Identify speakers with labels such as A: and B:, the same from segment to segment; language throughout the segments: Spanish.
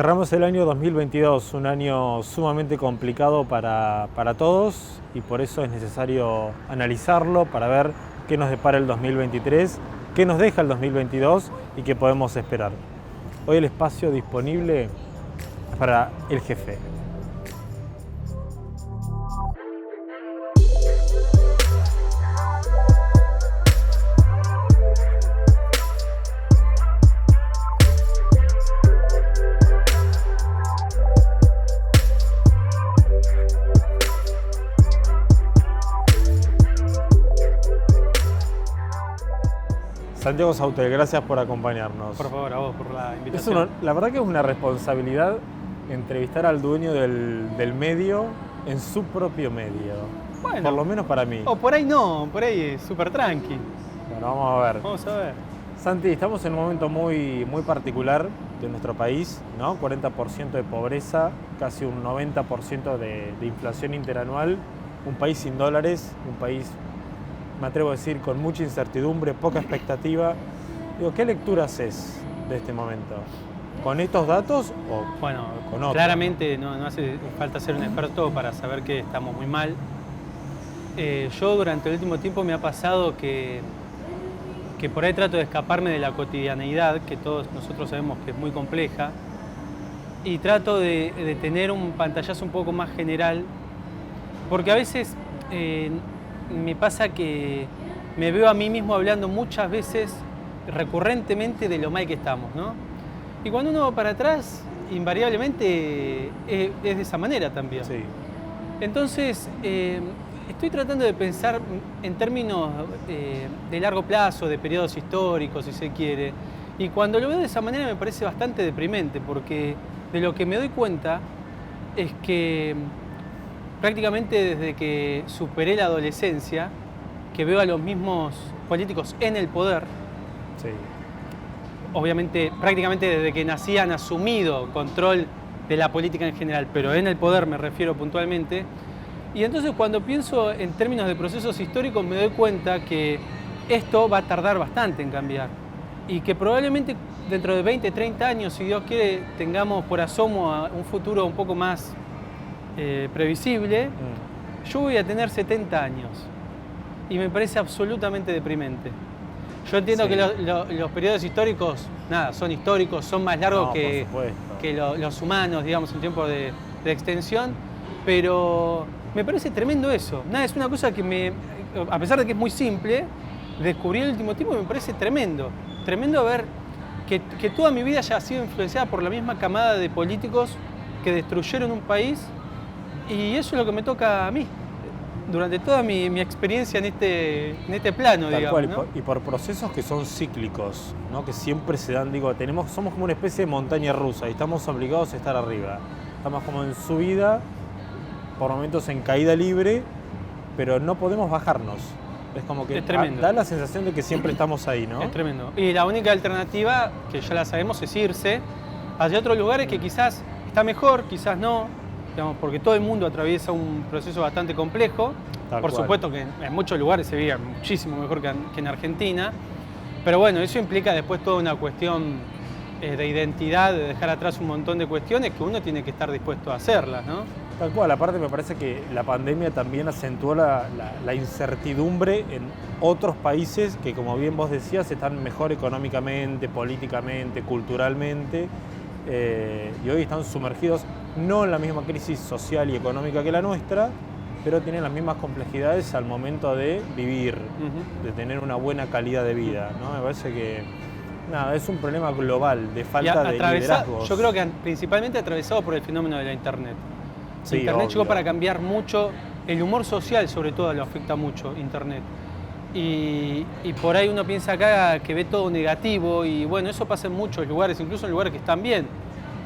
A: Cerramos el año 2022, un año sumamente complicado para todos y por eso es necesario analizarlo para ver qué nos depara el 2023, qué nos deja el 2022 y qué podemos esperar. Hoy el espacio disponible para el jefe. Santiago Sautel, gracias por acompañarnos.
B: Por favor, a vos por la invitación.
A: La verdad que es una responsabilidad entrevistar al dueño del medio en su propio medio.
B: Bueno,
A: por lo menos para mí.
B: O por ahí no, por ahí es súper tranqui.
A: Bueno, vamos a ver.
B: Vamos a ver.
A: Santi, estamos en un momento muy particular de nuestro país, ¿no? 40% de pobreza, casi un 90% de inflación interanual, un país sin dólares, un país, me atrevo a decir, con mucha incertidumbre, poca expectativa. Digo, ¿qué lectura haces de este momento? ¿Con estos datos o
B: Bueno,
A: con otros?
B: claramente no hace falta ser un experto para saber que estamos muy mal. Yo durante el último tiempo me ha pasado que por ahí trato de escaparme de la cotidianeidad, que todos nosotros sabemos que es muy compleja, y trato de tener un pantallazo un poco más general, porque a veces me pasa que me veo a mí mismo hablando muchas veces, recurrentemente, de lo mal que estamos, ¿no? Y cuando uno va para atrás, invariablemente es de esa manera también.
A: Sí.
B: Entonces, estoy tratando de pensar en términos de largo plazo, de periodos históricos, si se quiere. Y cuando lo veo de esa manera me parece bastante deprimente, porque de lo que me doy cuenta es que prácticamente desde que superé la adolescencia, que veo a los mismos políticos en el poder,
A: Sí.
B: obviamente prácticamente desde que nací han asumido control de la política en general, pero en el poder me refiero puntualmente. Y entonces cuando pienso en términos de procesos históricos me doy cuenta que esto va a tardar bastante en cambiar y que probablemente dentro de 20, 30 años, si Dios quiere, tengamos por asomo a un futuro un poco más previsible. Yo voy a tener 70 años y me parece absolutamente deprimente. Yo entiendo que los periodos históricos, son históricos, son más largos que los humanos, digamos, en tiempo de extensión, pero me parece tremendo eso. Es una cosa que a pesar de que es muy simple, descubrí en el último tiempo y me parece tremendo. Tremendo ver que toda mi vida haya sido influenciada por la misma camada de políticos que destruyeron un país, y eso es lo que me toca a mí durante toda mi experiencia en este plano,
A: Tal
B: digamos.
A: cual,
B: ¿no?
A: y por procesos que son cíclicos, ¿no? Que siempre se dan, somos como una especie de montaña rusa y estamos obligados a estar arriba. Estamos como en subida, por momentos en caída libre, pero no podemos bajarnos. Es como que da la sensación de que siempre estamos ahí, ¿no?
B: Es tremendo. Y la única alternativa, que ya la sabemos, es irse hacia otros lugares que quizás está mejor, quizás no, digamos, porque todo el mundo atraviesa un proceso bastante complejo. Por supuesto que en muchos lugares se vive muchísimo mejor que en Argentina, pero bueno, eso implica después toda una cuestión de identidad, de dejar atrás un montón de cuestiones que uno tiene que estar dispuesto a hacerlas, ¿no?
A: Tal cual, aparte me parece que la pandemia también acentuó la incertidumbre en otros países que, como bien vos decías, están mejor económicamente, políticamente, culturalmente, y hoy están sumergidos no en la misma crisis social y económica que la nuestra, pero tienen las mismas complejidades al momento de vivir, de tener una buena calidad de vida, ¿no? Me parece que es un problema global de falta de liderazgos.
B: Yo creo que principalmente atravesado por el fenómeno de la Internet.
A: Sí,
B: Internet
A: obvio.
B: llegó para cambiar mucho, el humor social sobre todo lo afecta mucho, Internet. Y por ahí uno piensa acá que ve todo negativo, y bueno, eso pasa en muchos lugares, incluso en lugares que están bien.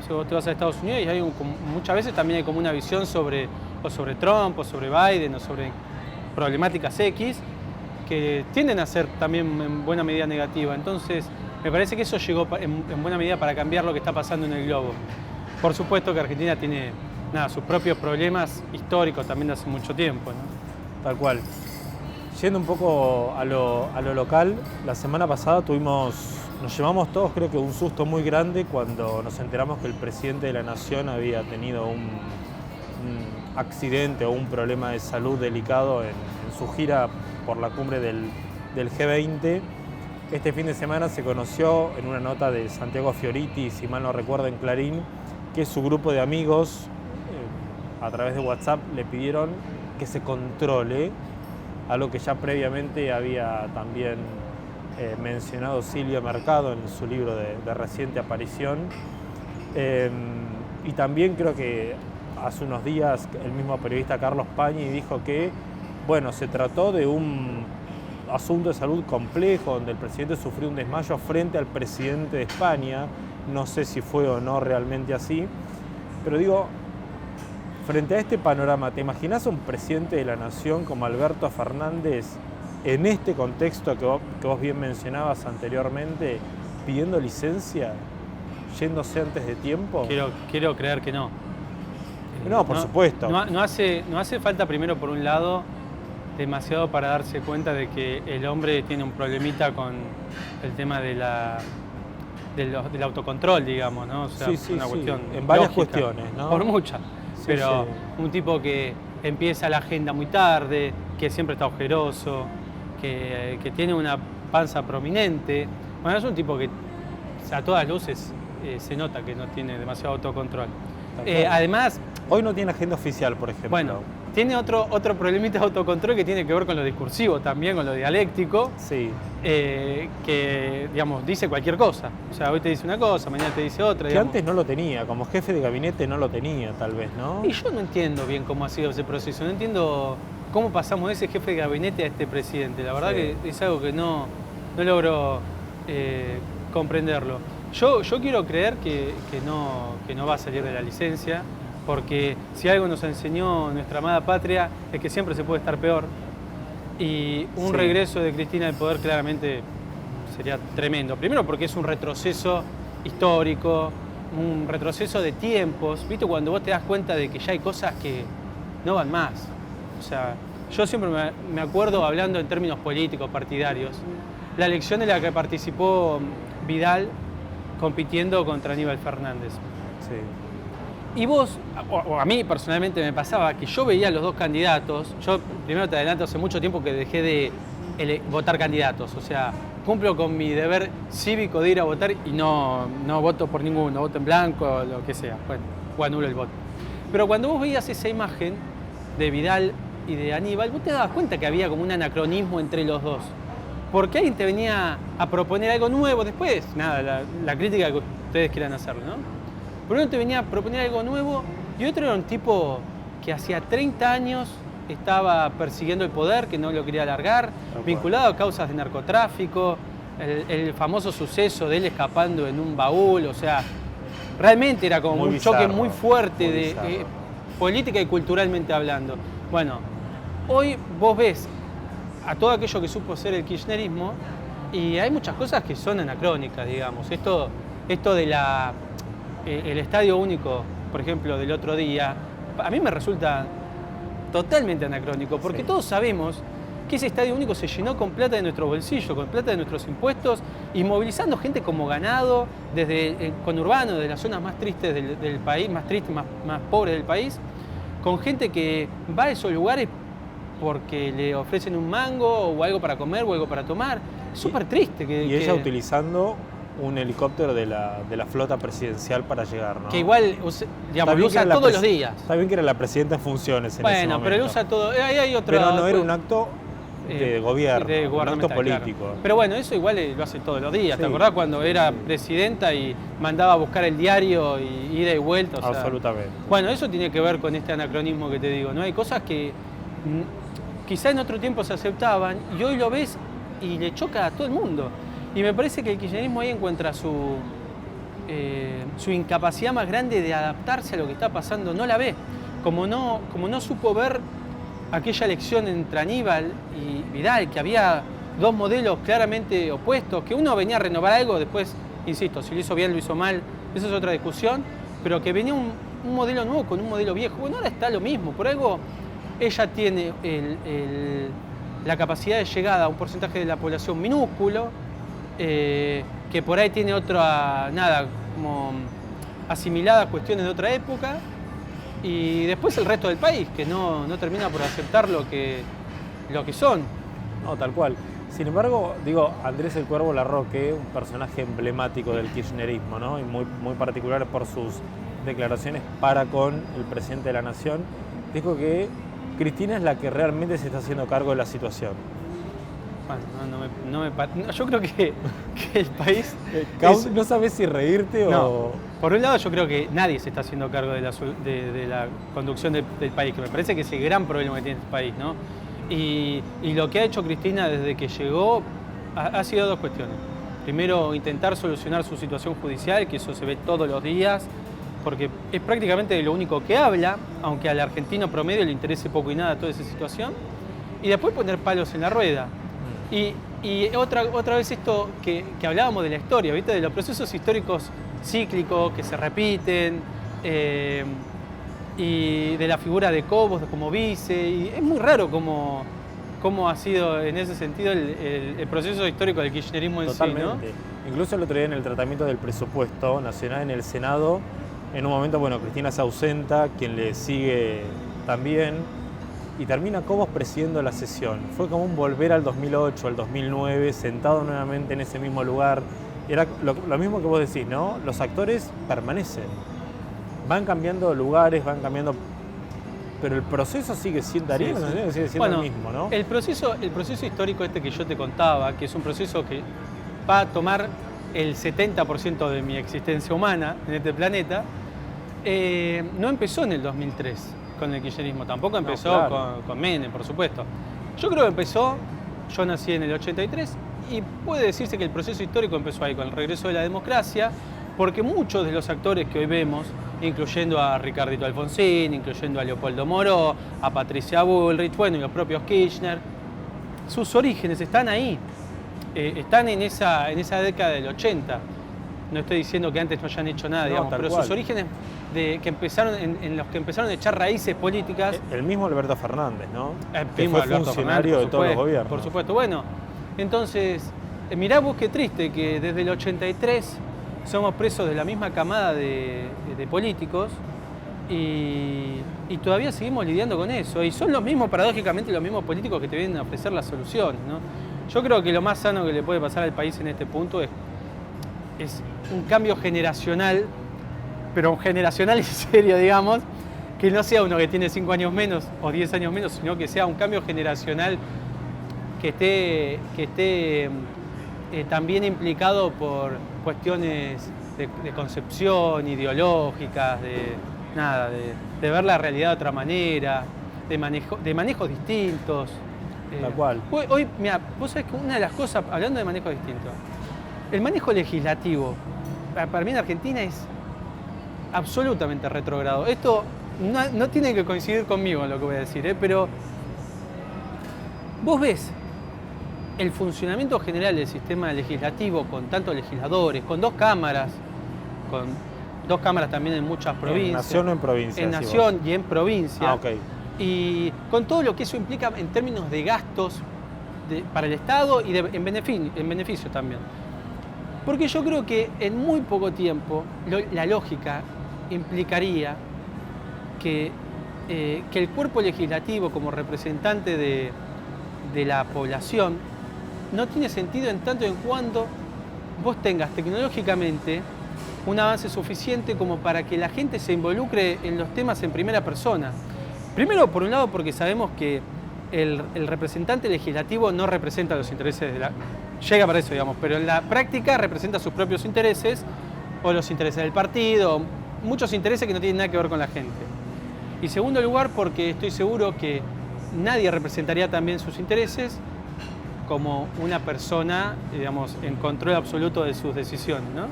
B: Si vos te vas a Estados Unidos y muchas veces también hay como una visión sobre Trump, o sobre Biden, o sobre problemáticas X, que tienden a ser también en buena medida negativa. Entonces, me parece que eso llegó en buena medida para cambiar lo que está pasando en el globo. Por supuesto que Argentina tiene sus propios problemas históricos también de hace mucho tiempo, ¿no?
A: Tal cual. Yendo un poco a lo local, la semana pasada tuvimos Nos llevamos todos, creo que un susto muy grande cuando nos enteramos que el presidente de la Nación había tenido un accidente o un problema de salud delicado en su gira por la cumbre del G20. Este fin de semana se conoció en una nota de Santiago Fioriti, si mal no recuerdo, en Clarín, que su grupo de amigos a través de WhatsApp le pidieron que se controle, algo que ya previamente había también mencionado Silvia Mercado en su libro de reciente aparición. Y también creo que hace unos días el mismo periodista Carlos Pañi dijo que, bueno, se trató de un asunto de salud complejo, donde el presidente sufrió un desmayo frente al presidente de España. No sé si fue o no realmente así, pero digo, frente a este panorama, ¿te imaginas un presidente de la Nación como Alberto Fernández en este contexto que vos bien mencionabas anteriormente, pidiendo licencia, yéndose antes de tiempo?
B: Quiero creer que no.
A: No, por supuesto.
B: No hace falta, primero, por un lado, demasiado para darse cuenta de que el hombre tiene un problemita con el tema del autocontrol, digamos, ¿no? O sea, una cuestión
A: en varias
B: lógica,
A: cuestiones, ¿no?
B: Por muchas.
A: Sí,
B: pero
A: sí.
B: Un tipo que empieza la agenda muy tarde, que siempre está ojeroso, que tiene una panza prominente. Bueno, es un tipo que a todas luces se nota que no tiene demasiado autocontrol. Además...
A: Hoy no tiene agenda oficial, por ejemplo.
B: Bueno, tiene otro problemita de autocontrol que tiene que ver con lo discursivo también, con lo dialéctico.
A: Sí.
B: Que, digamos, dice cualquier cosa. O sea, hoy te dice una cosa, mañana te dice otra.
A: Que antes no lo tenía, como jefe de gabinete no lo tenía, tal vez, ¿no?
B: Y yo no entiendo bien cómo ha sido ese proceso. No entiendo cómo pasamos de ese jefe de gabinete a este presidente. La verdad que es algo que no logro comprenderlo. Yo quiero creer que no va a salir de la licencia, porque si algo nos enseñó nuestra amada patria es que siempre se puede estar peor. Y un regreso de Cristina al poder claramente sería tremendo. Primero porque es un retroceso histórico, un retroceso de tiempos. ¿Viste? Cuando vos te das cuenta de que ya hay cosas que no van más. O sea, yo siempre me acuerdo, hablando en términos políticos, partidarios, la elección en la que participó Vidal compitiendo contra Aníbal Fernández.
A: Sí.
B: Y vos, o a mí personalmente me pasaba que yo veía a los dos candidatos. Yo, primero te adelanto, hace mucho tiempo que dejé de votar candidatos. O sea, cumplo con mi deber cívico de ir a votar y no voto por ninguno, voto en blanco, lo que sea, bueno, o anulo el voto. Pero cuando vos veías esa imagen de Vidal y de Aníbal, vos te dabas cuenta que había como un anacronismo entre los dos. Porque alguien te venía a proponer algo nuevo después, nada, la crítica que ustedes quieran hacerle, ¿no? Pero uno te venía a proponer algo nuevo y otro era un tipo que hacía 30 años estaba persiguiendo el poder, que no lo quería alargar, vinculado a causas de narcotráfico, el famoso suceso de él escapando en un baúl. O sea, realmente era como un choque muy fuerte de política y culturalmente hablando. Bueno, hoy vos ves a todo aquello que supo ser el kirchnerismo y hay muchas cosas que son anacrónicas, digamos. Esto de el estadio único, por ejemplo, del otro día, a mí me resulta totalmente anacrónico, porque todos sabemos que ese estadio único se llenó con plata de nuestros bolsillos, con plata de nuestros impuestos, y movilizando gente como ganado, desde el conurbano, de las zonas más tristes del país, más tristes, más pobres del país, con gente que va a esos lugares porque le ofrecen un mango o algo para comer o algo para tomar. Es súper triste.
A: Y ella utilizando un helicóptero de la flota presidencial para llegar, ¿no?
B: Que igual, digamos, lo usa todos los días.
A: Está bien que era la presidenta en funciones en ese momento.
B: Bueno, pero él usa todo. Hay otro,
A: pero no era un acto de gobierno, un acto político.
B: Claro. Pero bueno, eso igual lo hace todos los días.
A: Sí,
B: ¿Te acordás cuando era presidenta y mandaba a buscar el diario y ida y vuelta? O sea,
A: absolutamente.
B: Bueno, eso tiene que ver con este anacronismo que te digo, ¿no? Hay cosas que quizá en otro tiempo se aceptaban y hoy lo ves y le choca a todo el mundo. Y me parece que el kirchnerismo ahí encuentra su incapacidad más grande de adaptarse a lo que está pasando. No la ve. Como no supo ver aquella elección entre Aníbal y Vidal, que había dos modelos claramente opuestos, que uno venía a renovar algo, después, insisto, si lo hizo bien, lo hizo mal, eso es otra discusión, pero que venía un modelo nuevo con un modelo viejo. Bueno, ahora está lo mismo. Por algo, ella tiene la capacidad de llegada a un porcentaje de la población minúsculo, que por ahí tiene otra, nada, como asimiladas cuestiones de otra época, y después el resto del país, que no termina por aceptar lo que son.
A: No, tal cual. Sin embargo, digo, Andrés el Cuervo Larroque, un personaje emblemático del kirchnerismo, ¿no? Y muy particular por sus declaraciones para con el presidente de la Nación, dijo que Cristina es la que realmente se está haciendo cargo de la situación.
B: Bueno, yo creo que el país...
A: ¿No sabes si reírte
B: no.
A: o...?
B: Por un lado, yo creo que nadie se está haciendo cargo de la conducción del país, que me parece que es el gran problema que tiene este país, ¿no? Y lo que ha hecho Cristina desde que llegó ha sido dos cuestiones. Primero, intentar solucionar su situación judicial, que eso se ve todos los días, porque es prácticamente de lo único que habla, aunque al argentino promedio le interese poco y nada toda esa situación. Y después poner palos en la rueda. Y otra vez esto que hablábamos de la historia, ¿viste? De los procesos históricos cíclicos que se repiten, y de la figura de Cobos como vice, y es muy raro cómo ha sido en ese sentido el proceso histórico del kirchnerismo en
A: Totalmente.
B: sí, ¿no?
A: Incluso el otro día en el tratamiento del presupuesto nacional en el Senado, en un momento, bueno, Cristina se ausenta, quien le sigue también, y termina Cobos presidiendo la sesión. Fue como un volver al 2008, al 2009, sentado nuevamente en ese mismo lugar. Era lo mismo que vos decís, ¿no? Los actores permanecen. Van cambiando lugares, van cambiando... Pero el proceso sigue siendo,
B: Sí.
A: sigue siendo el mismo, ¿no?
B: El proceso histórico este que yo te contaba, que es un proceso que va a tomar el 70% de mi existencia humana en este planeta, no empezó en el 2003 con el kirchnerismo, tampoco empezó con Menem, por supuesto. Yo creo que empezó, yo nací en el 83, y puede decirse que el proceso histórico empezó ahí, con el regreso de la democracia, porque muchos de los actores que hoy vemos, incluyendo a Ricardito Alfonsín, incluyendo a Leopoldo Moró, a Patricia Bullrich, bueno, y los propios Kirchner, sus orígenes están ahí, están en esa década del 80. No estoy diciendo que antes no hayan hecho nada, digamos, pero sus orígenes en los que empezaron a echar raíces políticas.
A: El mismo Alberto Fernández, ¿no?
B: Que
A: fue funcionario de todos los gobiernos.
B: Por supuesto. Bueno, entonces, mirá vos qué triste que desde el 83 somos presos de la misma camada de políticos y todavía seguimos lidiando con eso. Y son los mismos, paradójicamente, los mismos políticos que te vienen a ofrecer las soluciones, ¿no? Yo creo que lo más sano que le puede pasar al país en este punto es un cambio generacional, pero un generacional en serio, digamos, que no sea uno que tiene 5 años menos o 10 años menos, sino que sea un cambio generacional que esté también implicado por cuestiones de concepción, ideológicas, de ver la realidad de otra manera, de manejos distintos.
A: Tal cual.
B: Hoy, mira, vos sabés que una de las cosas, hablando de manejos distintos, el manejo legislativo, para mí en Argentina es absolutamente retrógrado. Esto no tiene que coincidir conmigo en lo que voy a decir, pero vos ves el funcionamiento general del sistema legislativo con tantos legisladores, con dos cámaras también en muchas provincias.
A: ¿En nación o en provincia?
B: En nación y en provincia.
A: Ah, ok.
B: Y con todo lo que eso implica en términos de gastos para el Estado y en beneficio también. Porque yo creo que en muy poco tiempo la lógica implicaría que el cuerpo legislativo como representante de la población no tiene sentido en tanto en cuanto vos tengas tecnológicamente un avance suficiente como para que la gente se involucre en los temas en primera persona. Primero, por un lado, porque sabemos que el representante legislativo no representa los intereses llega para eso, digamos, pero en la práctica representa sus propios intereses o los intereses del partido, muchos intereses que no tienen nada que ver con la gente. Y segundo lugar, porque estoy seguro que nadie representaría también sus intereses como una persona, digamos, en control absoluto de sus decisiones, ¿no?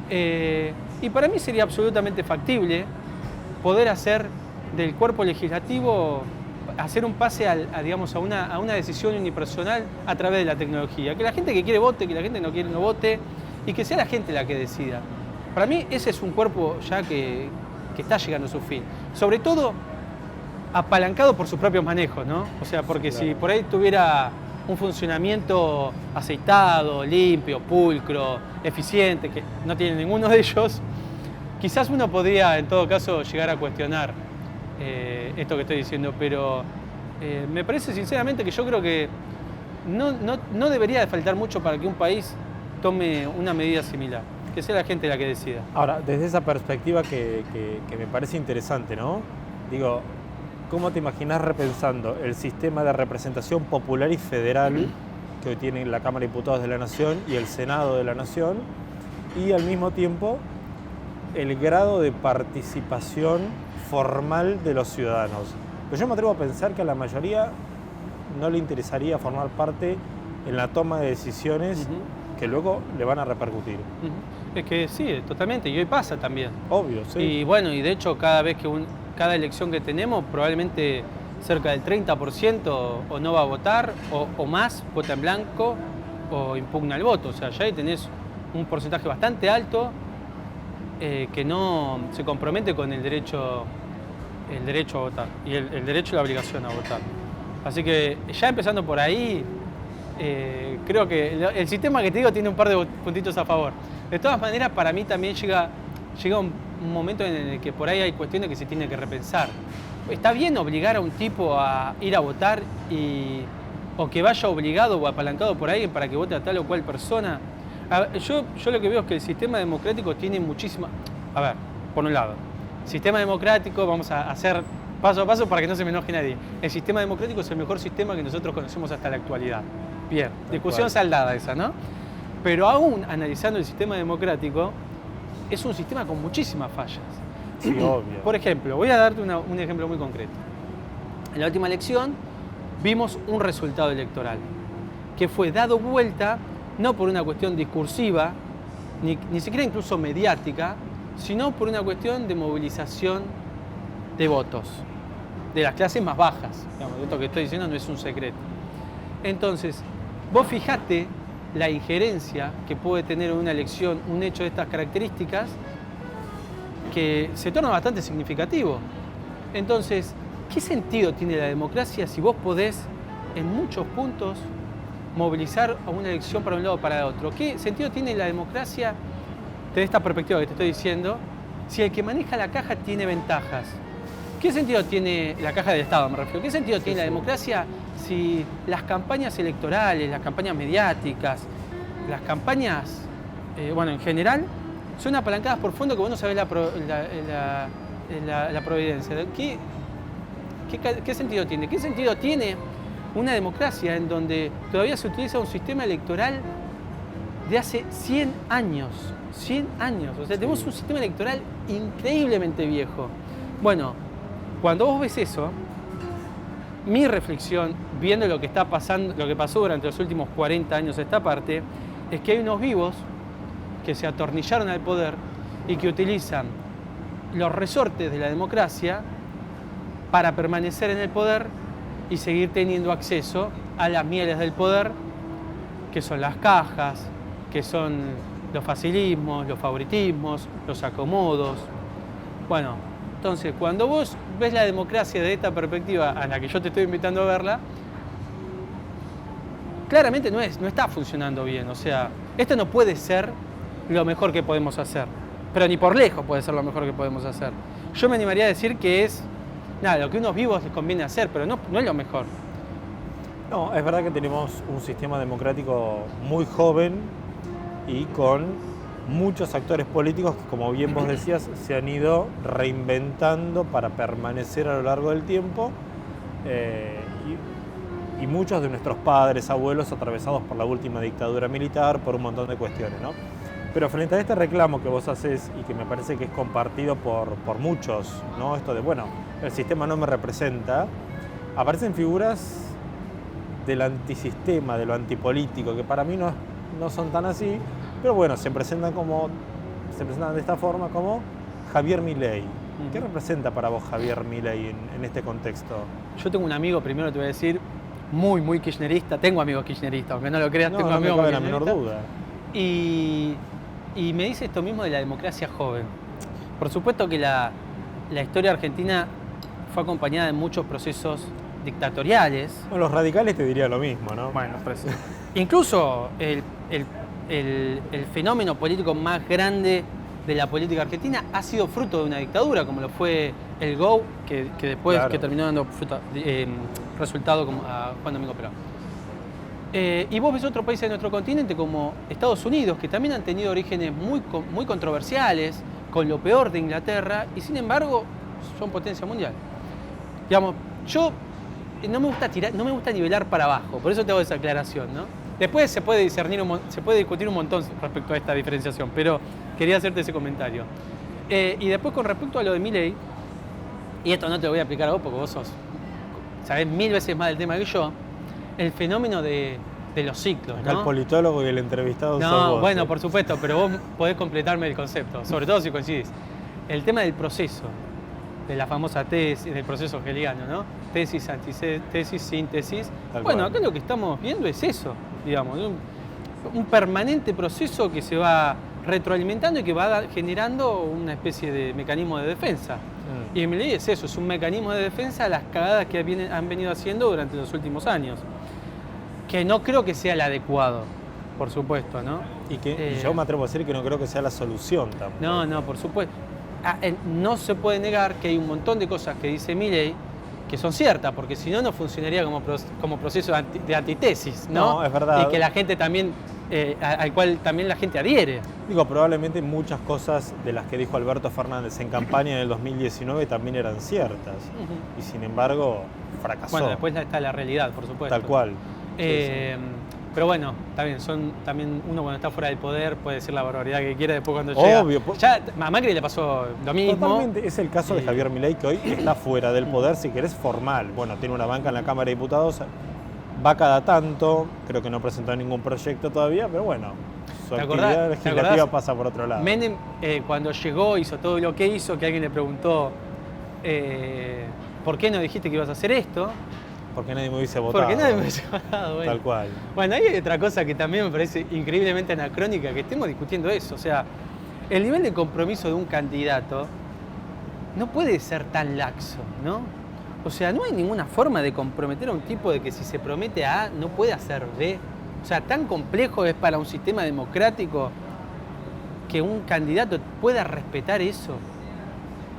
B: Y para mí sería absolutamente factible poder hacer del cuerpo legislativo, hacer un pase a una decisión unipersonal a través de la tecnología. Que la gente que quiere vote, que la gente no quiere no vote, y que sea la gente la que decida. Para mí ese es un cuerpo ya que está llegando a su fin. Sobre todo apalancado por sus propios manejos, ¿no? O sea, porque claro, si por ahí tuviera un funcionamiento aceitado, limpio, pulcro, eficiente, que no tiene ninguno de ellos, quizás uno podría en todo caso llegar a cuestionar esto que estoy diciendo, pero me parece sinceramente que yo creo que no debería de faltar mucho para que un país tome una medida similar, que sea la gente la que decida.
A: Ahora, desde esa perspectiva que me parece interesante, ¿no? Digo, ¿cómo te imaginas repensando el sistema de representación popular y federal que hoy tienen la Cámara de Diputados de la Nación y el Senado de la Nación, y al mismo tiempo el grado de participación formal de los ciudadanos? Pero yo me atrevo a pensar que a la mayoría no le interesaría formar parte en la toma de decisiones que luego le van a repercutir.
B: Es que sí, totalmente, y hoy pasa también.
A: Obvio, sí.
B: Y bueno, y de hecho cada elección que tenemos, probablemente cerca del 30% o no va a votar, o más vota en blanco o impugna el voto. O sea, ya ahí tenés un porcentaje bastante alto que no se compromete con el derecho a votar y el derecho y la obligación a votar. Así que ya empezando por ahí, creo que el sistema que te digo tiene un par de puntitos a favor. De todas maneras, para mí también llega un momento en el que por ahí hay cuestiones que se tienen que repensar. ¿Está bien obligar a un tipo a ir a votar o que vaya obligado o apalancado por alguien para que vote a tal o cual persona? Yo lo que veo es que el sistema democrático tiene muchísima... A ver, por un lado, sistema democrático, vamos a hacer paso a paso para que no se me enoje nadie. El sistema democrático es el mejor sistema que nosotros conocemos hasta la actualidad. Bien, discusión saldada esa, ¿no? Pero aún analizando el sistema democrático, es un sistema con muchísimas fallas.
A: Sí, obvio.
B: Por ejemplo, voy a darte un ejemplo muy concreto. En la última elección vimos un resultado electoral que fue dado vuelta no por una cuestión discursiva, ni siquiera incluso mediática, sino por una cuestión de movilización de votos, de las clases más bajas. Digamos, esto que estoy diciendo no es un secreto. Entonces, vos fijate la injerencia que puede tener en una elección un hecho de estas características, que se torna bastante significativo. Entonces, ¿qué sentido tiene la democracia si vos podés, en muchos puntos, movilizar a una elección para un lado o para otro? ¿Qué sentido tiene la democracia desde esta perspectiva que te estoy diciendo si el que maneja la caja tiene ventajas? ¿Qué sentido tiene la caja del Estado, me refiero? ¿Qué sentido tiene la democracia si las campañas electorales, las campañas mediáticas, las campañas, en general, son apalancadas por fondo que vos no sabés la providencia? ¿Qué sentido tiene? ¿Qué sentido tiene una democracia en donde todavía se utiliza un sistema electoral de hace 100 años? 100 años. O sea, tenemos un sistema electoral increíblemente viejo. Bueno, cuando vos ves eso, mi reflexión, viendo lo que está pasando, lo que pasó durante los últimos 40 años esta parte, es que hay unos vivos que se atornillaron al poder y que utilizan los resortes de la democracia para permanecer en el poder y seguir teniendo acceso a las mieles del poder, que son las cajas, que son los facilismos, los favoritismos, los acomodos. Bueno, entonces, cuando vos ves la democracia de esta perspectiva a la que yo te estoy invitando a verla, claramente no está funcionando bien. O sea, esto no puede ser lo mejor que podemos hacer, pero ni por lejos puede ser lo mejor que podemos hacer. Yo me animaría a decir que es lo que a unos vivos les conviene hacer, pero no es lo mejor.
A: No, es verdad que tenemos un sistema democrático muy joven y con muchos actores políticos que, como bien vos decías, se han ido reinventando para permanecer a lo largo del tiempo, y muchos de nuestros padres, abuelos, atravesados por la última dictadura militar, por un montón de cuestiones, ¿no? Pero frente a este reclamo que vos haces y que me parece que es compartido por muchos, ¿no? Esto de, el sistema no me representa, aparecen figuras del antisistema, de lo antipolítico, que para mí no son tan así, pero se presentan de esta forma como Javier Milei. ¿Qué representa para vos Javier Milei en este contexto?
B: Yo tengo un amigo, primero te voy a decir, muy, muy kirchnerista. Tengo amigos kirchneristas, aunque no lo creas, tengo amigos kirchneristas. No me cabe la menor duda. Y me dice esto mismo de la democracia joven. Por supuesto que la historia argentina fue acompañada de muchos procesos dictatoriales.
A: Bueno, los radicales te diría lo mismo, ¿no?
B: Bueno, pues, incluso el fenómeno político más grande de la política argentina ha sido fruto de una dictadura, como lo fue el GO, que después
A: Claro.
B: que terminó dando resultado como a Juan Domingo Perón. Y vos ves otros países de nuestro continente como Estados Unidos, que también han tenido orígenes muy controversiales, con lo peor de Inglaterra, y sin embargo son potencia mundial. Digamos, yo no me gusta nivelar para abajo, por eso te hago esa aclaración, ¿no? Después se puede discutir un montón respecto a esta diferenciación, pero quería hacerte ese comentario. Y después con respecto a lo de Milei, y esto no te lo voy a aplicar a vos porque vos sabés 1000 veces más del tema que yo, el fenómeno de los ciclos,
A: Acá
B: ¿no?
A: el politólogo y el entrevistado sos
B: No,
A: vos,
B: bueno,
A: ¿sí?
B: por supuesto, pero vos podés completarme el concepto, sobre todo si coincidís. El tema del proceso, de la famosa tesis, del proceso hegeliano, ¿no? Tesis, antítesis, síntesis.
A: Tal
B: Bueno,
A: cual.
B: acá lo que estamos viendo es eso, digamos, un permanente proceso que se va retroalimentando y que va generando una especie de mecanismo de defensa. Y en Milei es eso, es un mecanismo de defensa a las cagadas que han venido haciendo durante los últimos años. Que no creo que sea el adecuado, por supuesto, ¿no?
A: Y yo me atrevo a decir que no creo que sea la solución tampoco.
B: No, por supuesto. No se puede negar que hay un montón de cosas que dice Milei que son ciertas, porque si no, no funcionaría como proceso de antitesis, ¿no?
A: No, es verdad.
B: Y que la gente también, al cual también la gente adhiere.
A: Digo, probablemente muchas cosas de las que dijo Alberto Fernández en campaña en el 2019 también eran ciertas. Y sin embargo, fracasó.
B: Bueno, después está la realidad, por supuesto.
A: Tal cual. Sí.
B: Pero bueno, también uno cuando está fuera del poder puede decir la barbaridad que quiera, después cuando llega.
A: Obvio.
B: Ya a Macri le pasó lo mismo.
A: Totalmente. Es el caso de Javier Milei, que hoy está fuera del poder, si querés, formal. Bueno, tiene una banca en la Cámara de Diputados, va cada tanto, creo que no presentó ningún proyecto todavía, pero bueno, su actividad legislativa pasa por otro lado.
B: Menem, cuando llegó, hizo todo lo que hizo, que alguien le preguntó, ¿por qué no dijiste que ibas a hacer esto?
A: Porque nadie me hubiese votado.
B: Porque nadie me hubiese votado. Bueno.
A: Tal cual.
B: Bueno, hay otra cosa que también me parece increíblemente anacrónica, que estemos discutiendo eso. O sea, el nivel de compromiso de un candidato no puede ser tan laxo, ¿no? O sea, no hay ninguna forma de comprometer a un tipo de que si se promete A, no puede hacer B. O sea, tan complejo es para un sistema democrático que un candidato pueda respetar eso.